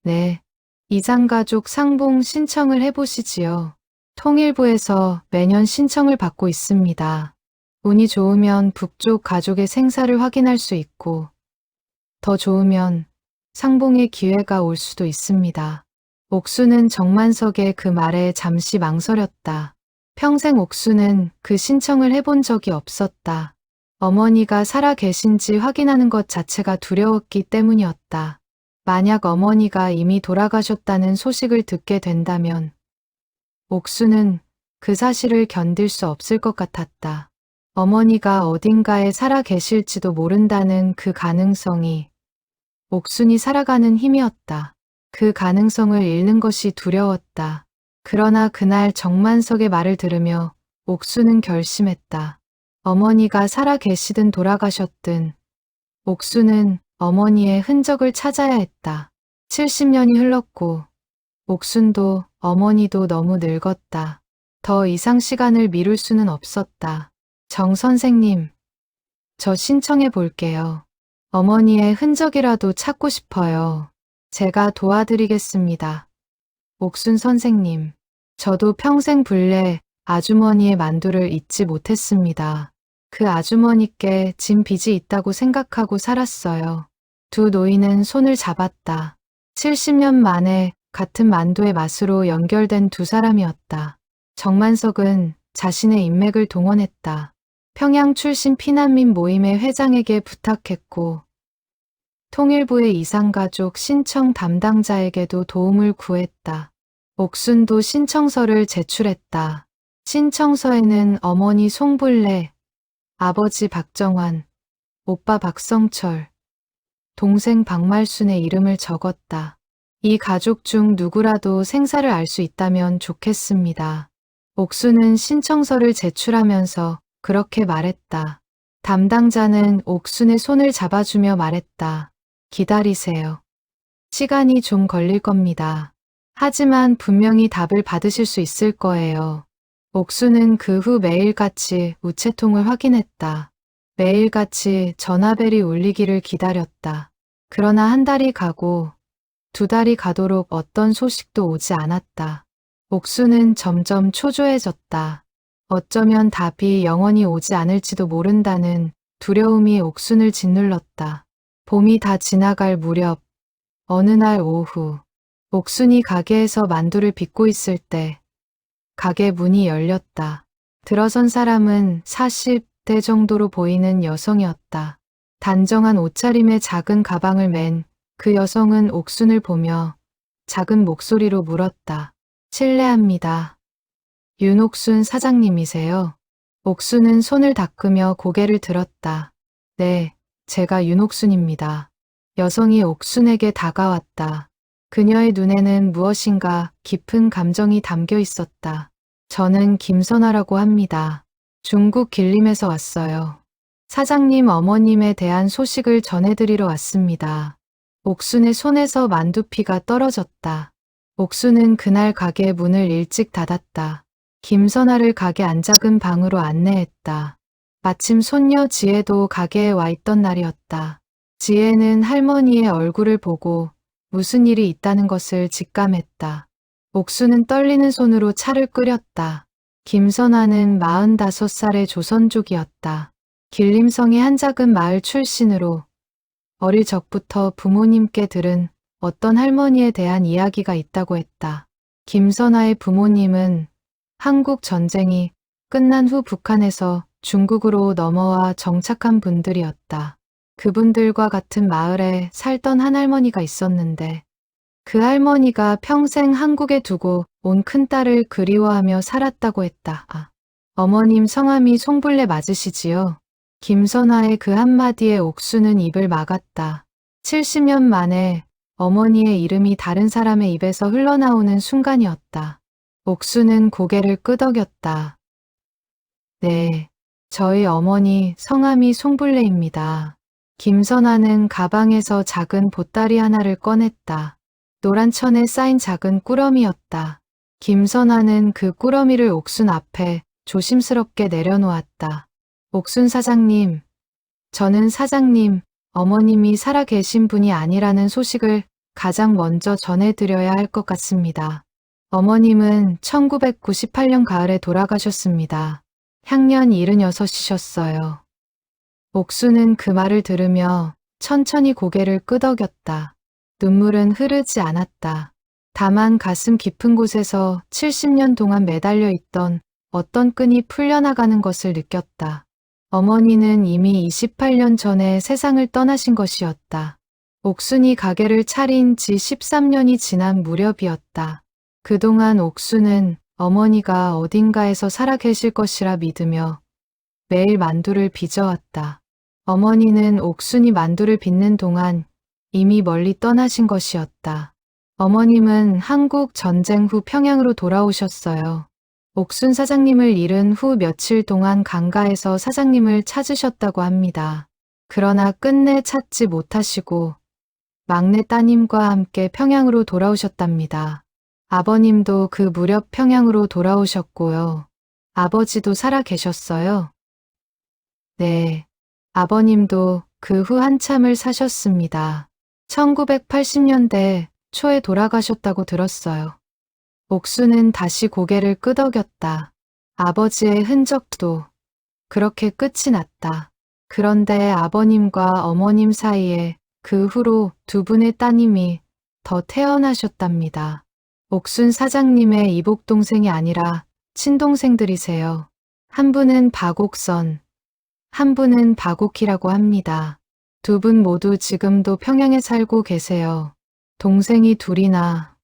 네, 이장가족 상봉 신청을 해보시지요. 통일부에서 매년 신청을 받고 있습니다. 운이 좋으면 북쪽 가족의 생사를 확인할 수 있고, 더 좋으면 상봉의 기회가 올 수도 있습니다. 옥수는 정만석의 그 말에 잠시 망설였다. 평생 옥수는 그 신청을 해본 적이 없었다. 어머니가 살아 계신지 확인하는 것 자체가 두려웠기 때문이었다. 만약 어머니가 이미 돌아가셨다는 소식을 듣게 된다면 옥수는 그 사실을 견딜 수 없을 것 같았다. 어머니가 어딘가에 살아 계실지도 모른다는 그 가능성이 옥순이 살아가는 힘이었다. 그 가능성을 잃는 것이 두려웠다. 그러나 그날 정만석의 말을 들으며 옥수는 결심했다. 어머니가 살아 계시든 돌아가셨든 옥수는 어머니의 흔적을 찾아야 했다. 70년이 흘렀고 옥순도 어머니도 너무 늙었다. 더 이상 시간을 미룰 수는 없었다. 정 선생님, 저 신청해 볼게요. 어머니의 흔적이라도 찾고 싶어요. 제가 도와드리겠습니다. 옥순 선생님, 저도 평생 불내 아주머니의 만두를 잊지 못했습니다. 그 아주머니께 진 빚이 있다고 생각하고 살았어요. 두 노인은 손을 잡았다. 70년 만에 같은 만두의 맛으로 연결된 두 사람이었다. 정만석은 자신의 인맥을 동원했다. 평양 출신 피난민 모임의 회장에게 부탁했고 통일부의 이상가족 신청 담당자에게도 도움을 구했다. 옥순도 신청서를 제출했다. 신청서에는 어머니 송불래, 아버지 박정환, 오빠 박성철, 동생 박말순의 이름을 적었다. 이 가족 중 누구라도 생사를 알 수 있다면 좋겠습니다. 옥순은 신청서를 제출하면서 그렇게 말했다. 담당자는 옥순의 손을 잡아주며 말했다. 기다리세요. 시간이 좀 걸릴 겁니다. 하지만 분명히 답을 받으실 수 있을 거예요. 옥순은 그 후 매일같이 우체통을 확인했다. 매일같이 전화벨이 울리기를 기다렸다. 그러나 한 달이 가고 두 달이 가도록 어떤 소식도 오지 않았다. 옥순은 점점 초조해졌다. 어쩌면 답이 영원히 오지 않을지도 모른다는 두려움이 옥순을 짓눌렀다. 봄이 다 지나갈 무렵 어느 날 오후 옥순이 가게에서 만두를 빚고 있을 때 가게 문이 열렸다. 들어선 사람은 40대 정도로 보이는 여성이었다. 단정한 옷차림에 작은 가방을 맨 그 여성은 옥순을 보며 작은 목소리로 물었다. 실례합니다. 윤옥순 사장님이세요? 옥순은 손을 닦으며 고개를 들었다. 네, 제가 윤옥순입니다. 여성이 옥순에게 다가왔다. 그녀의 눈에는 무엇인가 깊은 감정이 담겨 있었다. 저는 김선아라고 합니다. 중국 길림에서 왔어요. 사장님 어머님에 대한 소식을 전해드리러 왔습니다. 옥순의 손에서 만두피가 떨어졌다. 옥순은 그날 가게 문을 일찍 닫았다. 김선아를 가게 안작은 방으로 안내했다. 마침 손녀 지혜도 가게에 와 있던 날이었다. 지혜는 할머니의 얼굴을 보고 무슨 일이 있다는 것을 직감했다. 옥수는 떨리는 손으로 차를 끓였다. 김선아는 45살의 조선족이었다. 길림성의 한 작은 마을 출신으로 어릴 적부터 부모님께 들은 어떤 할머니에 대한 이야기가 있다고 했다. 김선아의 부모님은 한국 전쟁이 끝난 후 북한에서 중국으로 넘어와 정착한 분들이었다. 그분들과 같은 마을에 살던 한 할머니가 있었는데 그 할머니가 평생 한국에 두고 온 큰딸을 그리워하며 살았다고 했다. 어머님 성함이 송불레 맞으시지요? 김선아의 그 한마디에 옥수는 입을 막았다. 70년 만에 어머니의 이름이 다른 사람의 입에서 흘러나오는 순간이었다. 옥수는 고개를 끄덕였다. 네, 저희 어머니 성함이 송불레입니다. 김선아는 가방에서 작은 보따리 하나를 꺼냈다. 노란 천에 쌓인 작은 꾸러미였다. 김선아는 그 꾸러미를 옥순 앞에 조심스럽게 내려놓았다. 옥순 사장님, 저는 사장님, 어머님이 살아계신 분이 아니라는 소식을 가장 먼저 전해드려야 할 것 같습니다. 어머님은 1998년 가을에 돌아가셨습니다. 향년 76이셨어요. 옥수는 그 말을 들으며 천천히 고개를 끄덕였다. 눈물은 흐르지 않았다. 다만 가슴 깊은 곳에서 70년 동안 매달려 있던 어떤 끈이 풀려나가는 것을 느꼈다. 어머니는 이미 28년 전에 세상을 떠나신 것이었다. 옥순이 가게를 차린 지 13년이 지난 무렵이었다. 그동안 옥순은 어머니가 어딘가에서 살아계실 것이라 믿으며 매일 만두를 빚어왔다. 어머니는 옥순이 만두를 빚는 동안 이미 멀리 떠나신 것이었다. 어머님은 한국 전쟁 후 평양으로 돌아오셨어요. 옥순 사장님을 잃은 후 며칠 동안 강가에서 사장님을 찾으셨다고 합니다. 그러나 끝내 찾지 못하시고 막내 따님과 함께 평양으로 돌아오셨답니다. 아버님도 그 무렵 평양으로 돌아오셨고요. 아버지도 살아 계셨어요? 네. 아버님도 그 후 한참을 사셨습니다. 1980년대 초에 돌아가셨다고 들었어요. 옥수는 다시 고개를 끄덕였다. 아버지의 흔적도 그렇게 끝이 났다. 그런데 아버님과 어머님 사이에 그 후로 두 분의 따님이 더 태어나셨답니다. 옥순 사장님의 이복동생이 아니라 친동생들이세요. 한 분은 박옥선, 한 분은 박옥희라고 합니다. 두 분 모두 지금도 평양에 살고 계세요. 동생이 둘이나.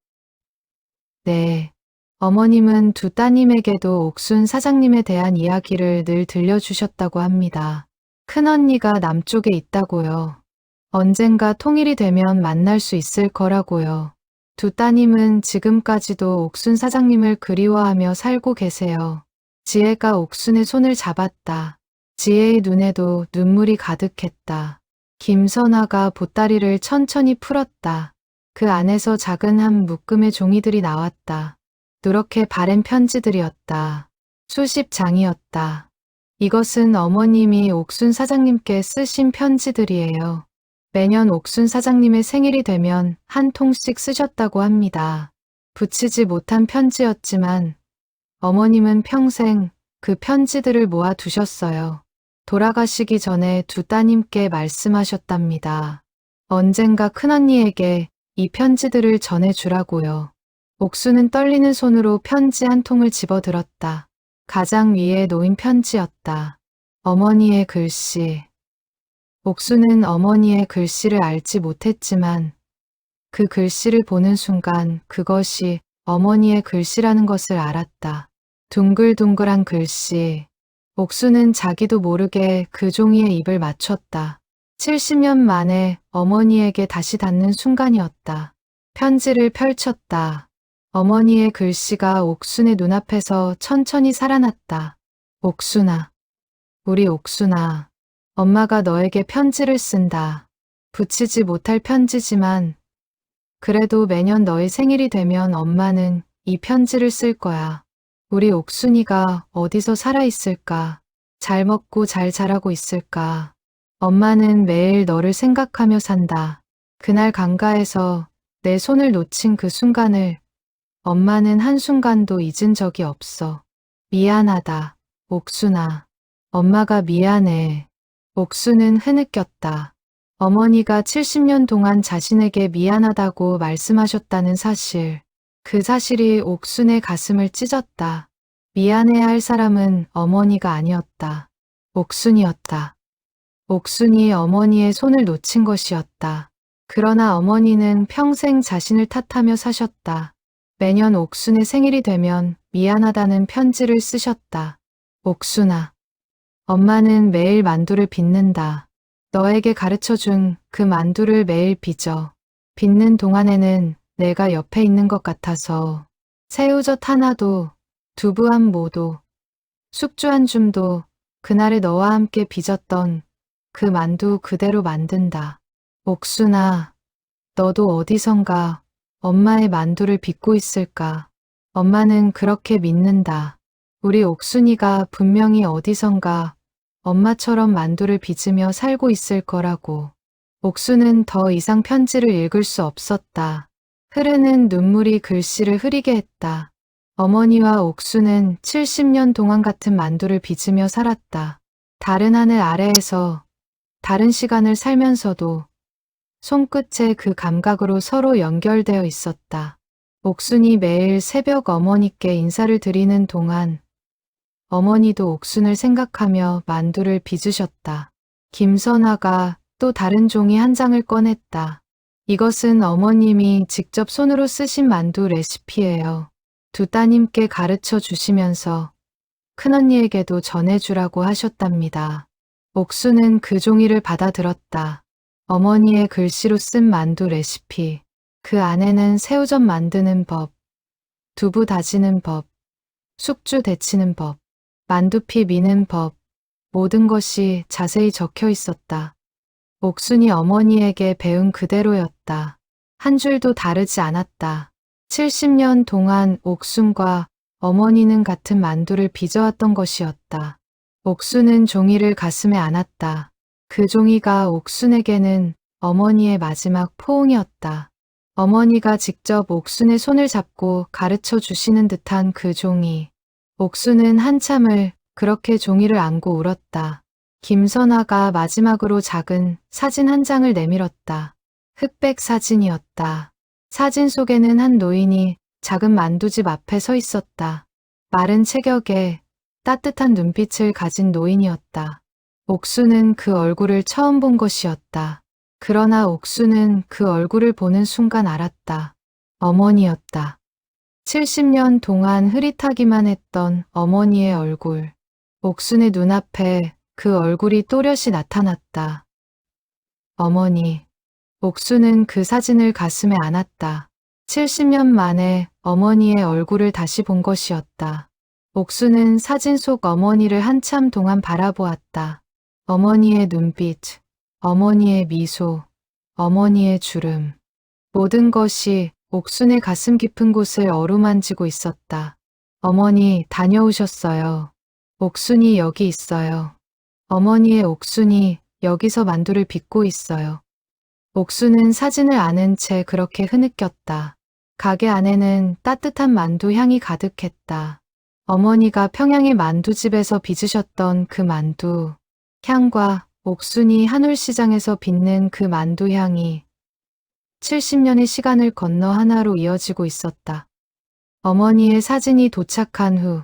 네. 어머님은 두 따님에게도 옥순 사장님에 대한 이야기를 늘 들려주셨다고 합니다. 큰언니가 남쪽에 있다고요. 언젠가 통일이 되면 만날 수 있을 거라고요. 두 따님은 지금까지도 옥순 사장님을 그리워하며 살고 계세요. 지혜가 옥순의 손을 잡았다. 지혜의 눈에도 눈물이 가득했다. 김선아가 보따리를 천천히 풀었다. 그 안에서 작은 한 묶음의 종이들이 나왔다. 누렇게 바랜 편지들이었다. 수십 장이었다. 이것은 어머님이 옥순 사장님께 쓰신 편지들이에요. 매년 옥순 사장님의 생일이 되면 한 통씩 쓰셨다고 합니다. 붙이지 못한 편지였지만 어머님은 평생 그 편지들을 모아 두셨어요. 돌아가시기 전에 두 따님께 말씀하셨답니다. 언젠가 큰언니에게 이 편지들을 전해주라고요. 옥수는 떨리는 손으로 편지 한 통을 집어들었다. 가장 위에 놓인 편지였다. 어머니의 글씨. 옥수는 어머니의 글씨를 알지 못했지만 그 글씨를 보는 순간 그것이 어머니의 글씨라는 것을 알았다. 둥글둥글한 글씨. 옥수는 자기도 모르게 그 종이에 입을 맞췄다. 70년 만에 어머니에게 다시 닿는 순간이었다. 편지를 펼쳤다. 어머니의 글씨가 옥순의 눈앞에서 천천히 살아났다. 옥순아, 우리 옥순아, 엄마가 너에게 편지를 쓴다. 붙이지 못할 편지지만 그래도 매년 너의 생일이 되면 엄마는 이 편지를 쓸 거야. 우리 옥순이가 어디서 살아있을까? 잘 먹고 잘 자라고 있을까? 엄마는 매일 너를 생각하며 산다. 그날 강가에서 내 손을 놓친 그 순간을 엄마는 한순간도 잊은 적이 없어. 미안하다, 옥순아. 엄마가 미안해. 옥순은 흐느꼈다. 어머니가 70년 동안 자신에게 미안하다고 말씀하셨다는 사실. 그 사실이 옥순의 가슴을 찢었다. 미안해야 할 사람은 어머니가 아니었다. 옥순이었다. 옥순이 어머니의 손을 놓친 것이었다. 그러나 어머니는 평생 자신을 탓하며 사셨다. 매년 옥순의 생일이 되면 미안하다는 편지를 쓰셨다. 옥순아, 엄마는 매일 만두를 빚는다. 너에게 가르쳐준 그 만두를 매일 빚어. 빚는 동안에는 내가 옆에 있는 것 같아서 새우젓 하나도, 두부 한 모도, 숙주 한 줌도 그날에 너와 함께 빚었던 그 만두 그대로 만든다. 옥순아, 너도 어디선가 엄마의 만두를 빚고 있을까? 엄마는 그렇게 믿는다. 우리 옥순이가 분명히 어디선가 엄마처럼 만두를 빚으며 살고 있을 거라고. 옥순은 더 이상 편지를 읽을 수 없었다. 흐르는 눈물이 글씨를 흐리게 했다. 어머니와 옥수는 70년 동안 같은 만두를 빚으며 살았다. 다른 하늘 아래에서 다른 시간을 살면서도 손끝의 그 감각으로 서로 연결되어 있었다. 옥순이 매일 새벽 어머니께 인사를 드리는 동안 어머니도 옥순을 생각하며 만두를 빚으셨다. 김선화가 또 다른 종이 한 장을 꺼냈다. 이것은 어머님이 직접 손으로 쓰신 만두 레시피예요. 두 따님께 가르쳐 주시면서 큰언니에게도 전해주라고 하셨답니다. 옥수는 그 종이를 받아들었다. 어머니의 글씨로 쓴 만두 레시피. 그 안에는 새우젓 만드는 법, 두부 다지는 법, 숙주 데치는 법, 만두피 미는 법, 모든 것이 자세히 적혀 있었다. 옥순이 어머니에게 배운 그대로였다. 한 줄도 다르지 않았다. 70년 동안 옥순과 어머니는 같은 만두를 빚어왔던 것이었다. 옥순은 종이를 가슴에 안았다. 그 종이가 옥순에게는 어머니의 마지막 포옹이었다. 어머니가 직접 옥순의 손을 잡고 가르쳐 주시는 듯한 그 종이. 옥순은 한참을 그렇게 종이를 안고 울었다. 김선화가 마지막으로 작은 사진 한 장을 내밀었다. 흑백 사진이었다. 사진 속에는 한 노인이 작은 만두집 앞에 서 있었다. 마른 체격에 따뜻한 눈빛을 가진 노인이었다. 옥수는 그 얼굴을 처음 본 것이었다. 그러나 옥수는 그 얼굴을 보는 순간 알았다. 어머니였다. 70년 동안 흐릿하기만 했던 어머니의 얼굴. 옥순의 눈앞에 그 얼굴이 또렷이 나타났다. 어머니. 옥수는 그 사진을 가슴에 안았다. 70년 만에 어머니의 얼굴을 다시 본 것이었다. 옥수는 사진 속 어머니를 한참 동안 바라보았다. 어머니의 눈빛, 어머니의 미소, 어머니의 주름. 모든 것이 옥순의 가슴 깊은 곳을 어루만지고 있었다. 어머니 다녀오셨어요. 옥순이 여기 있어요. 어머니의 옥순이 여기서 만두를 빚고 있어요. 옥순은 사진을 안은 채 그렇게 흐느꼈다. 가게 안에는 따뜻한 만두 향이 가득했다. 어머니가 평양의 만두집에서 빚으셨던 그 만두 향과 옥순이 한울시장에서 빚는 그 만두 향이 70년의 시간을 건너 하나로 이어지고 있었다. 어머니의 사진이 도착한 후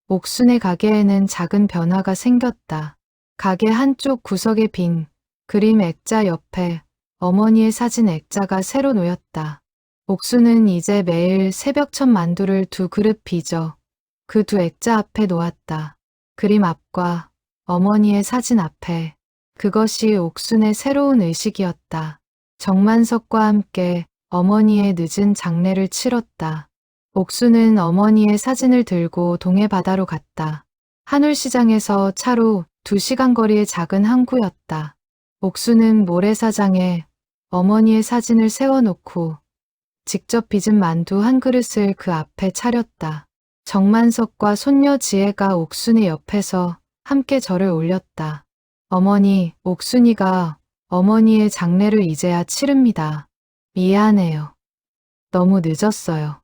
옥순의 가게에는 작은 변화가 생겼다. 가게 한쪽 구석에 빈 그림 액자 옆에 어머니의 사진 액자가 새로 놓였다. 옥순은 이제 매일 새벽 첫 만두를 2 그릇 빚어 그 두 액자 앞에 놓았다. 그림 앞과 어머니의 사진 앞에. 그것이 옥순의 새로운 의식이었다. 정만석과 함께 어머니의 늦은 장례를 치렀다. 옥순은 어머니의 사진을 들고 동해 바다로 갔다. 한울시장에서 차로 2시간 거리의 작은 항구였다. 옥순은 모래사장에 어머니의 사진을 세워놓고 직접 빚은 만두 한 그릇을 그 앞에 차렸다. 정만석과 손녀 지혜가 옥순의 옆에서 함께 절을 올렸다. 어머니, 옥순이가 어머니의 장례를 이제야 치릅니다. 미안해요. 너무 늦었어요.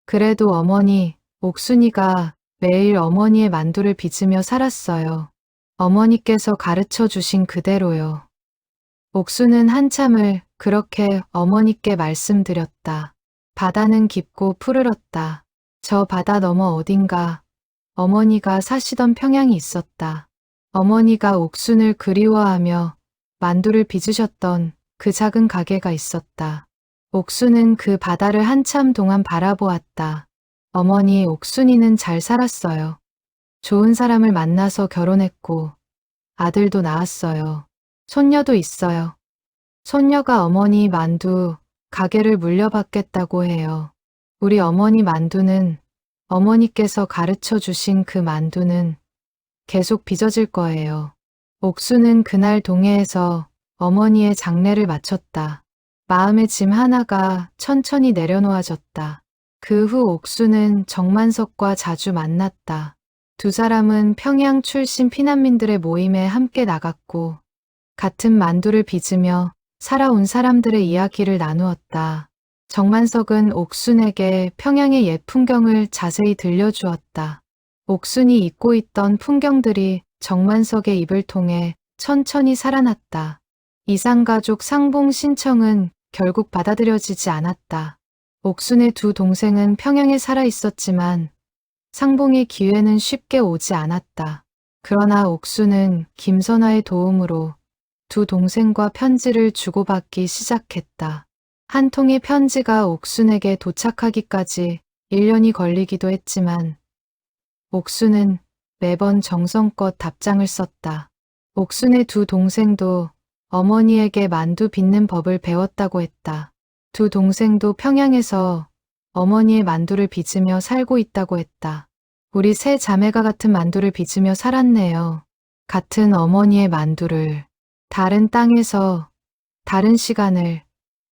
그래도 어머니, 옥순이가 매일 어머니의 만두를 빚으며 살았어요. 어머니께서 가르쳐 주신 그대로요. 옥순은 한참을 그렇게 어머니께 말씀드렸다. 바다는 깊고 푸르렀다. 저 바다 너머 어딘가 어머니가 사시던 평양이 있었다. 어머니가 옥순을 그리워하며 만두를 빚으셨던 그 작은 가게가 있었다. 옥순은 그 바다를 한참 동안 바라보았다. 어머니, 옥순이는 잘 살았어요. 좋은 사람을 만나서 결혼했고 아들도 낳았어요. 손녀도 있어요. 손녀가 어머니 만두 가게를 물려받겠다고 해요. 우리 어머니 만두는 어머니께서 가르쳐 주신 그 만두는 계속 빚어질 거예요. 옥수는 그날 동해에서 어머니의 장례를 마쳤다. 마음의 짐 하나가 천천히 내려놓아졌다. 그 후 옥수는 정만석과 자주 만났다. 두 사람은 평양 출신 피난민들의 모임에 함께 나갔고 같은 만두를 빚으며 살아온 사람들의 이야기를 나누었다. 정만석은 옥순에게 평양의 옛 풍경을 자세히 들려주었다. 옥순이 잊고 있던 풍경들이 정만석의 입을 통해 천천히 살아났다. 이산가족 상봉 신청은 결국 받아들여지지 않았다. 옥순의 두 동생은 평양에 살아 있었지만 상봉의 기회는 쉽게 오지 않았다. 그러나 옥순은 김선화의 도움으로 두 동생과 편지를 주고받기 시작했다. 한 통의 편지가 옥순에게 도착하기까지 1년이 걸리기도 했지만 옥순은 매번 정성껏 답장을 썼다. 옥순의 두 동생도 어머니에게 만두 빚는 법을 배웠다고 했다. 두 동생도 평양에서 어머니의 만두를 빚으며 살고 있다고 했다. 우리 세 자매가 같은 만두를 빚으며 살았네요. 같은 어머니의 만두를 다른 땅에서 다른 시간을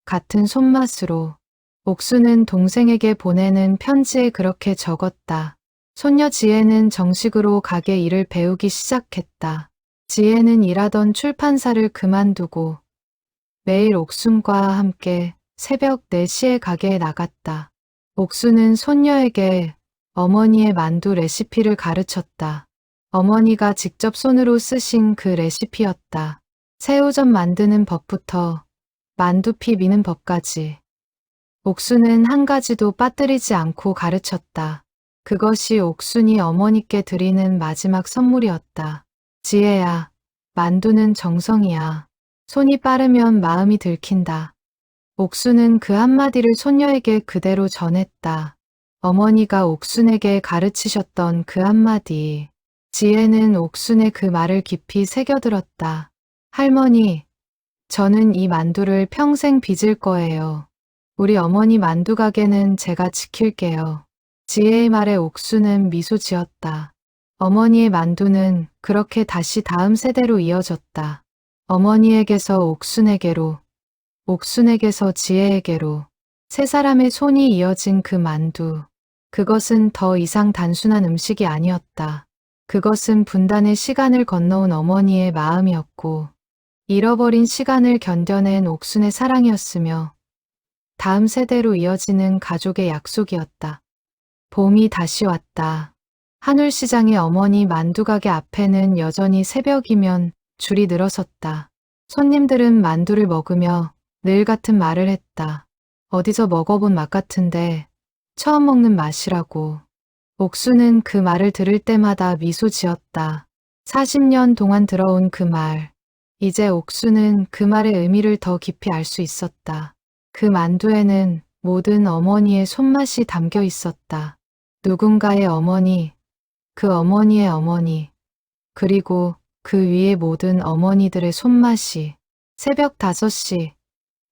같은 손맛으로. 옥수는 동생에게 보내는 편지에 그렇게 적었다. 손녀 지혜는 정식으로 가게 일을 배우기 시작했다. 지혜는 일하던 출판사를 그만두고 매일 옥순과 함께 새벽 4시에 가게에 나갔다. 옥수는 손녀에게 어머니의 만두 레시피를 가르쳤다. 어머니가 직접 손으로 쓰신 그 레시피였다. 새우젓 만드는 법부터 만두피 미는 법까지. 옥순은 한 가지도 빠뜨리지 않고 가르쳤다. 그것이 옥순이 어머니께 드리는 마지막 선물이었다. 지혜야, 만두는 정성이야. 손이 빠르면 마음이 들킨다. 옥순은 그 한마디를 손녀에게 그대로 전했다. 어머니가 옥순에게 가르치셨던 그 한마디. 지혜는 옥순의 그 말을 깊이 새겨들었다. 할머니, 저는 이 만두를 평생 빚을 거예요. 우리 어머니 만두 가게는 제가 지킬게요. 지혜의 말에 옥수는 미소 지었다. 어머니의 만두는 그렇게 다시 다음 세대로 이어졌다. 어머니에게서 옥순에게로, 옥순에게서 지혜에게로 세 사람의 손이 이어진 그 만두. 그것은 더 이상 단순한 음식이 아니었다. 그것은 분단의 시간을 건너온 어머니의 마음이었고 잃어버린 시간을 견뎌낸 옥순의 사랑이었으며 다음 세대로 이어지는 가족의 약속이었다. 봄이 다시 왔다. 한울시장의 어머니 만두가게 앞에는 여전히 새벽이면 줄이 늘어섰다. 손님들은 만두를 먹으며 늘 같은 말을 했다. 어디서 먹어본 맛 같은데 처음 먹는 맛이라고. 옥수는 그 말을 들을 때마다 미소 지었다. 40년 동안 들어온 그 말. 이제 옥수는 그 말의 의미를 더 깊이 알 수 있었다. 그 만두에는 모든 어머니의 손맛이 담겨 있었다. 누군가의 어머니, 그 어머니의 어머니, 그리고 그 위의 모든 어머니들의 손맛이. 새벽 5시,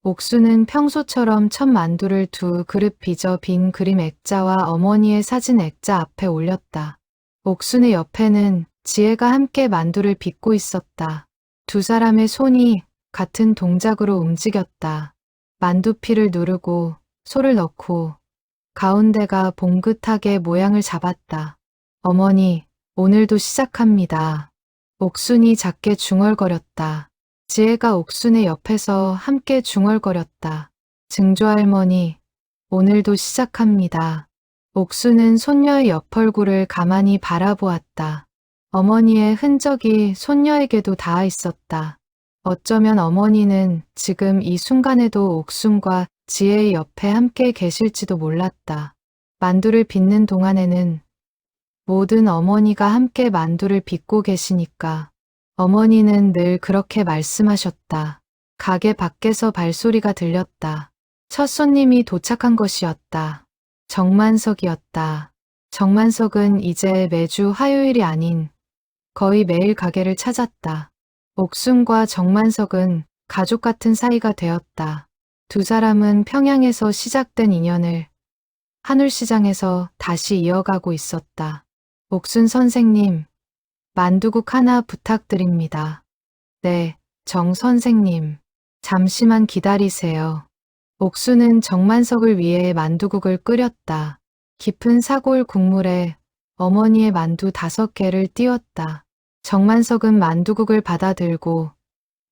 옥수는 평소처럼 첫 만두를 2그릇 빚어 빈 그림 액자와 어머니의 사진 액자 앞에 올렸다. 옥순의 옆에는 지혜가 함께 만두를 빚고 있었다. 두 사람의 손이 같은 동작으로 움직였다. 만두피를 누르고 소를 넣고 가운데가 봉긋하게 모양을 잡았다. 어머니, 오늘도 시작합니다. 옥순이 작게 중얼거렸다. 지혜가 옥순의 옆에서 함께 중얼거렸다. 증조할머니, 오늘도 시작합니다. 옥순은 손녀의 옆얼굴을 가만히 바라보았다. 어머니의 흔적이 손녀에게도 닿아 있었다. 어쩌면 어머니는 지금 이 순간에도 옥순과 지혜의 옆에 함께 계실지도 몰랐다. 만두를 빚는 동안에는 모든 어머니가 함께 만두를 빚고 계시니까. 어머니는 늘 그렇게 말씀하셨다. 가게 밖에서 발소리가 들렸다. 첫 손님이 도착한 것이었다. 정만석이었다. 정만석은 이제 매주 화요일이 아닌 거의 매일 가게를 찾았다. 옥순과 정만석은 가족 같은 사이가 되었다. 두 사람은 평양에서 시작된 인연을 한울시장에서 다시 이어가고 있었다. 옥순 선생님, 만두국 하나 부탁드립니다. 네, 정 선생님. 잠시만 기다리세요. 옥수는 정만석을 위해 만두국을 끓였다. 깊은 사골 국물에 어머니의 만두 5개를 띄웠다. 정만석은 만두국을 받아들고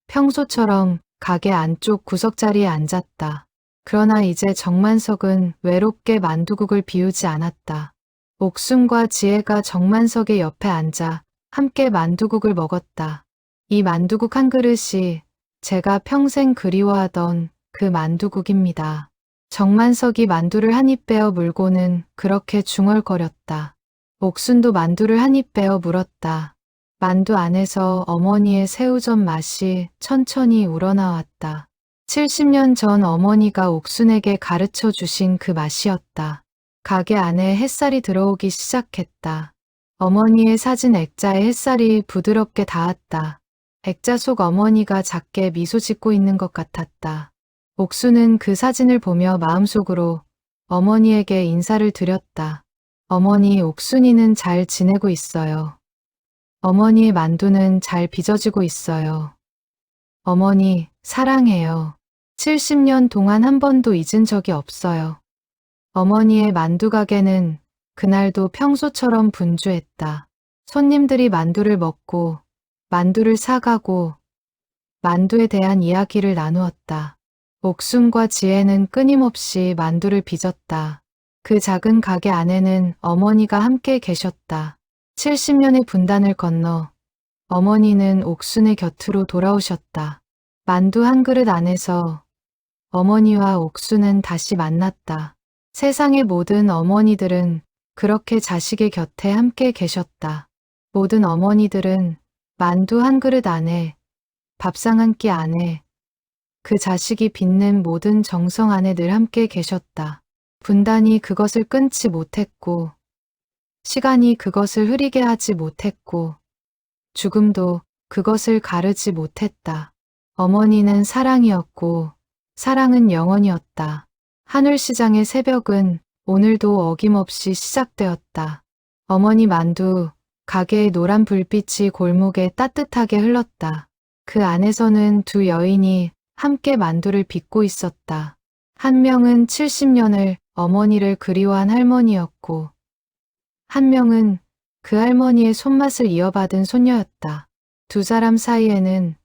평소처럼 가게 안쪽 구석자리에 앉았다. 그러나 이제 정만석은 외롭게 만두국을 비우지 않았다. 옥순과 지혜가 정만석의 옆에 앉아 함께 만두국을 먹었다. 이 만두국 한 그릇이 제가 평생 그리워하던 그 만두국입니다. 정만석이 만두를 한 입 빼어 물고는 그렇게 중얼거렸다. 옥순도 만두를 한 입 빼어 물었다. 만두 안에서 어머니의 새우젓 맛이 천천히 우러나왔다. 70년 전 어머니가 옥순에게 가르쳐 주신 그 맛이었다. 가게 안에 햇살이 들어오기 시작했다. 어머니의 사진 액자에 햇살이 부드럽게 닿았다. 액자 속 어머니가 작게 미소 짓고 있는 것 같았다. 옥수는 그 사진을 보며 마음속으로 어머니에게 인사를 드렸다. 어머니, 옥순이는 잘 지내고 있어요. 어머니의 만두는 잘 빚어지고 있어요. 어머니, 사랑해요. 70년 동안 한 번도 잊은 적이 없어요. 어머니의 만두 가게는 그날도 평소처럼 분주했다. 손님들이 만두를 먹고 만두를 사가고 만두에 대한 이야기를 나누었다. 옥순과 지혜는 끊임없이 만두를 빚었다. 그 작은 가게 안에는 어머니가 함께 계셨다. 70년의 분단을 건너 어머니는 옥순의 곁으로 돌아오셨다. 만두 한 그릇 안에서 어머니와 옥순은 다시 만났다. 세상의 모든 어머니들은 그렇게 자식의 곁에 함께 계셨다. 모든 어머니들은 만두 한 그릇 안에, 밥상 한 끼 안에, 그 자식이 빚는 모든 정성 안에 늘 함께 계셨다. 분단이 그것을 끊지 못했고, 시간이 그것을 흐리게 하지 못했고, 죽음도 그것을 가르지 못했다. 어머니는 사랑이었고, 사랑은 영원이었다. 한울시장의 새벽은 오늘도 어김없이 시작되었다. 어머니 만두, 가게의 노란 불빛이 골목에 따뜻하게 흘렀다. 그 안에서는 두 여인이 함께 만두를 빚고 있었다. 한 명은 70년을 어머니를 그리워한 할머니였고, 한 명은 그 할머니의 손맛을 이어받은 손녀였다. 두 사람 사이에는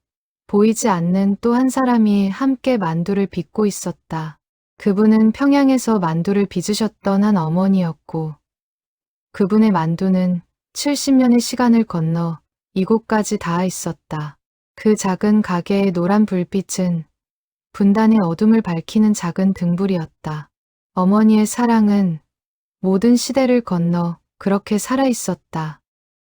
보이지 않는 또 한 사람이 함께 만두를 빚고 있었다. 그분은 평양에서 만두를 빚으셨던 한 어머니였고, 그분의 만두는 70년의 시간을 건너 이곳까지 닿아 있었다. 그 작은 가게의 노란 불빛은 분단의 어둠을 밝히는 작은 등불이었다. 어머니의 사랑은 모든 시대를 건너 그렇게 살아 있었다.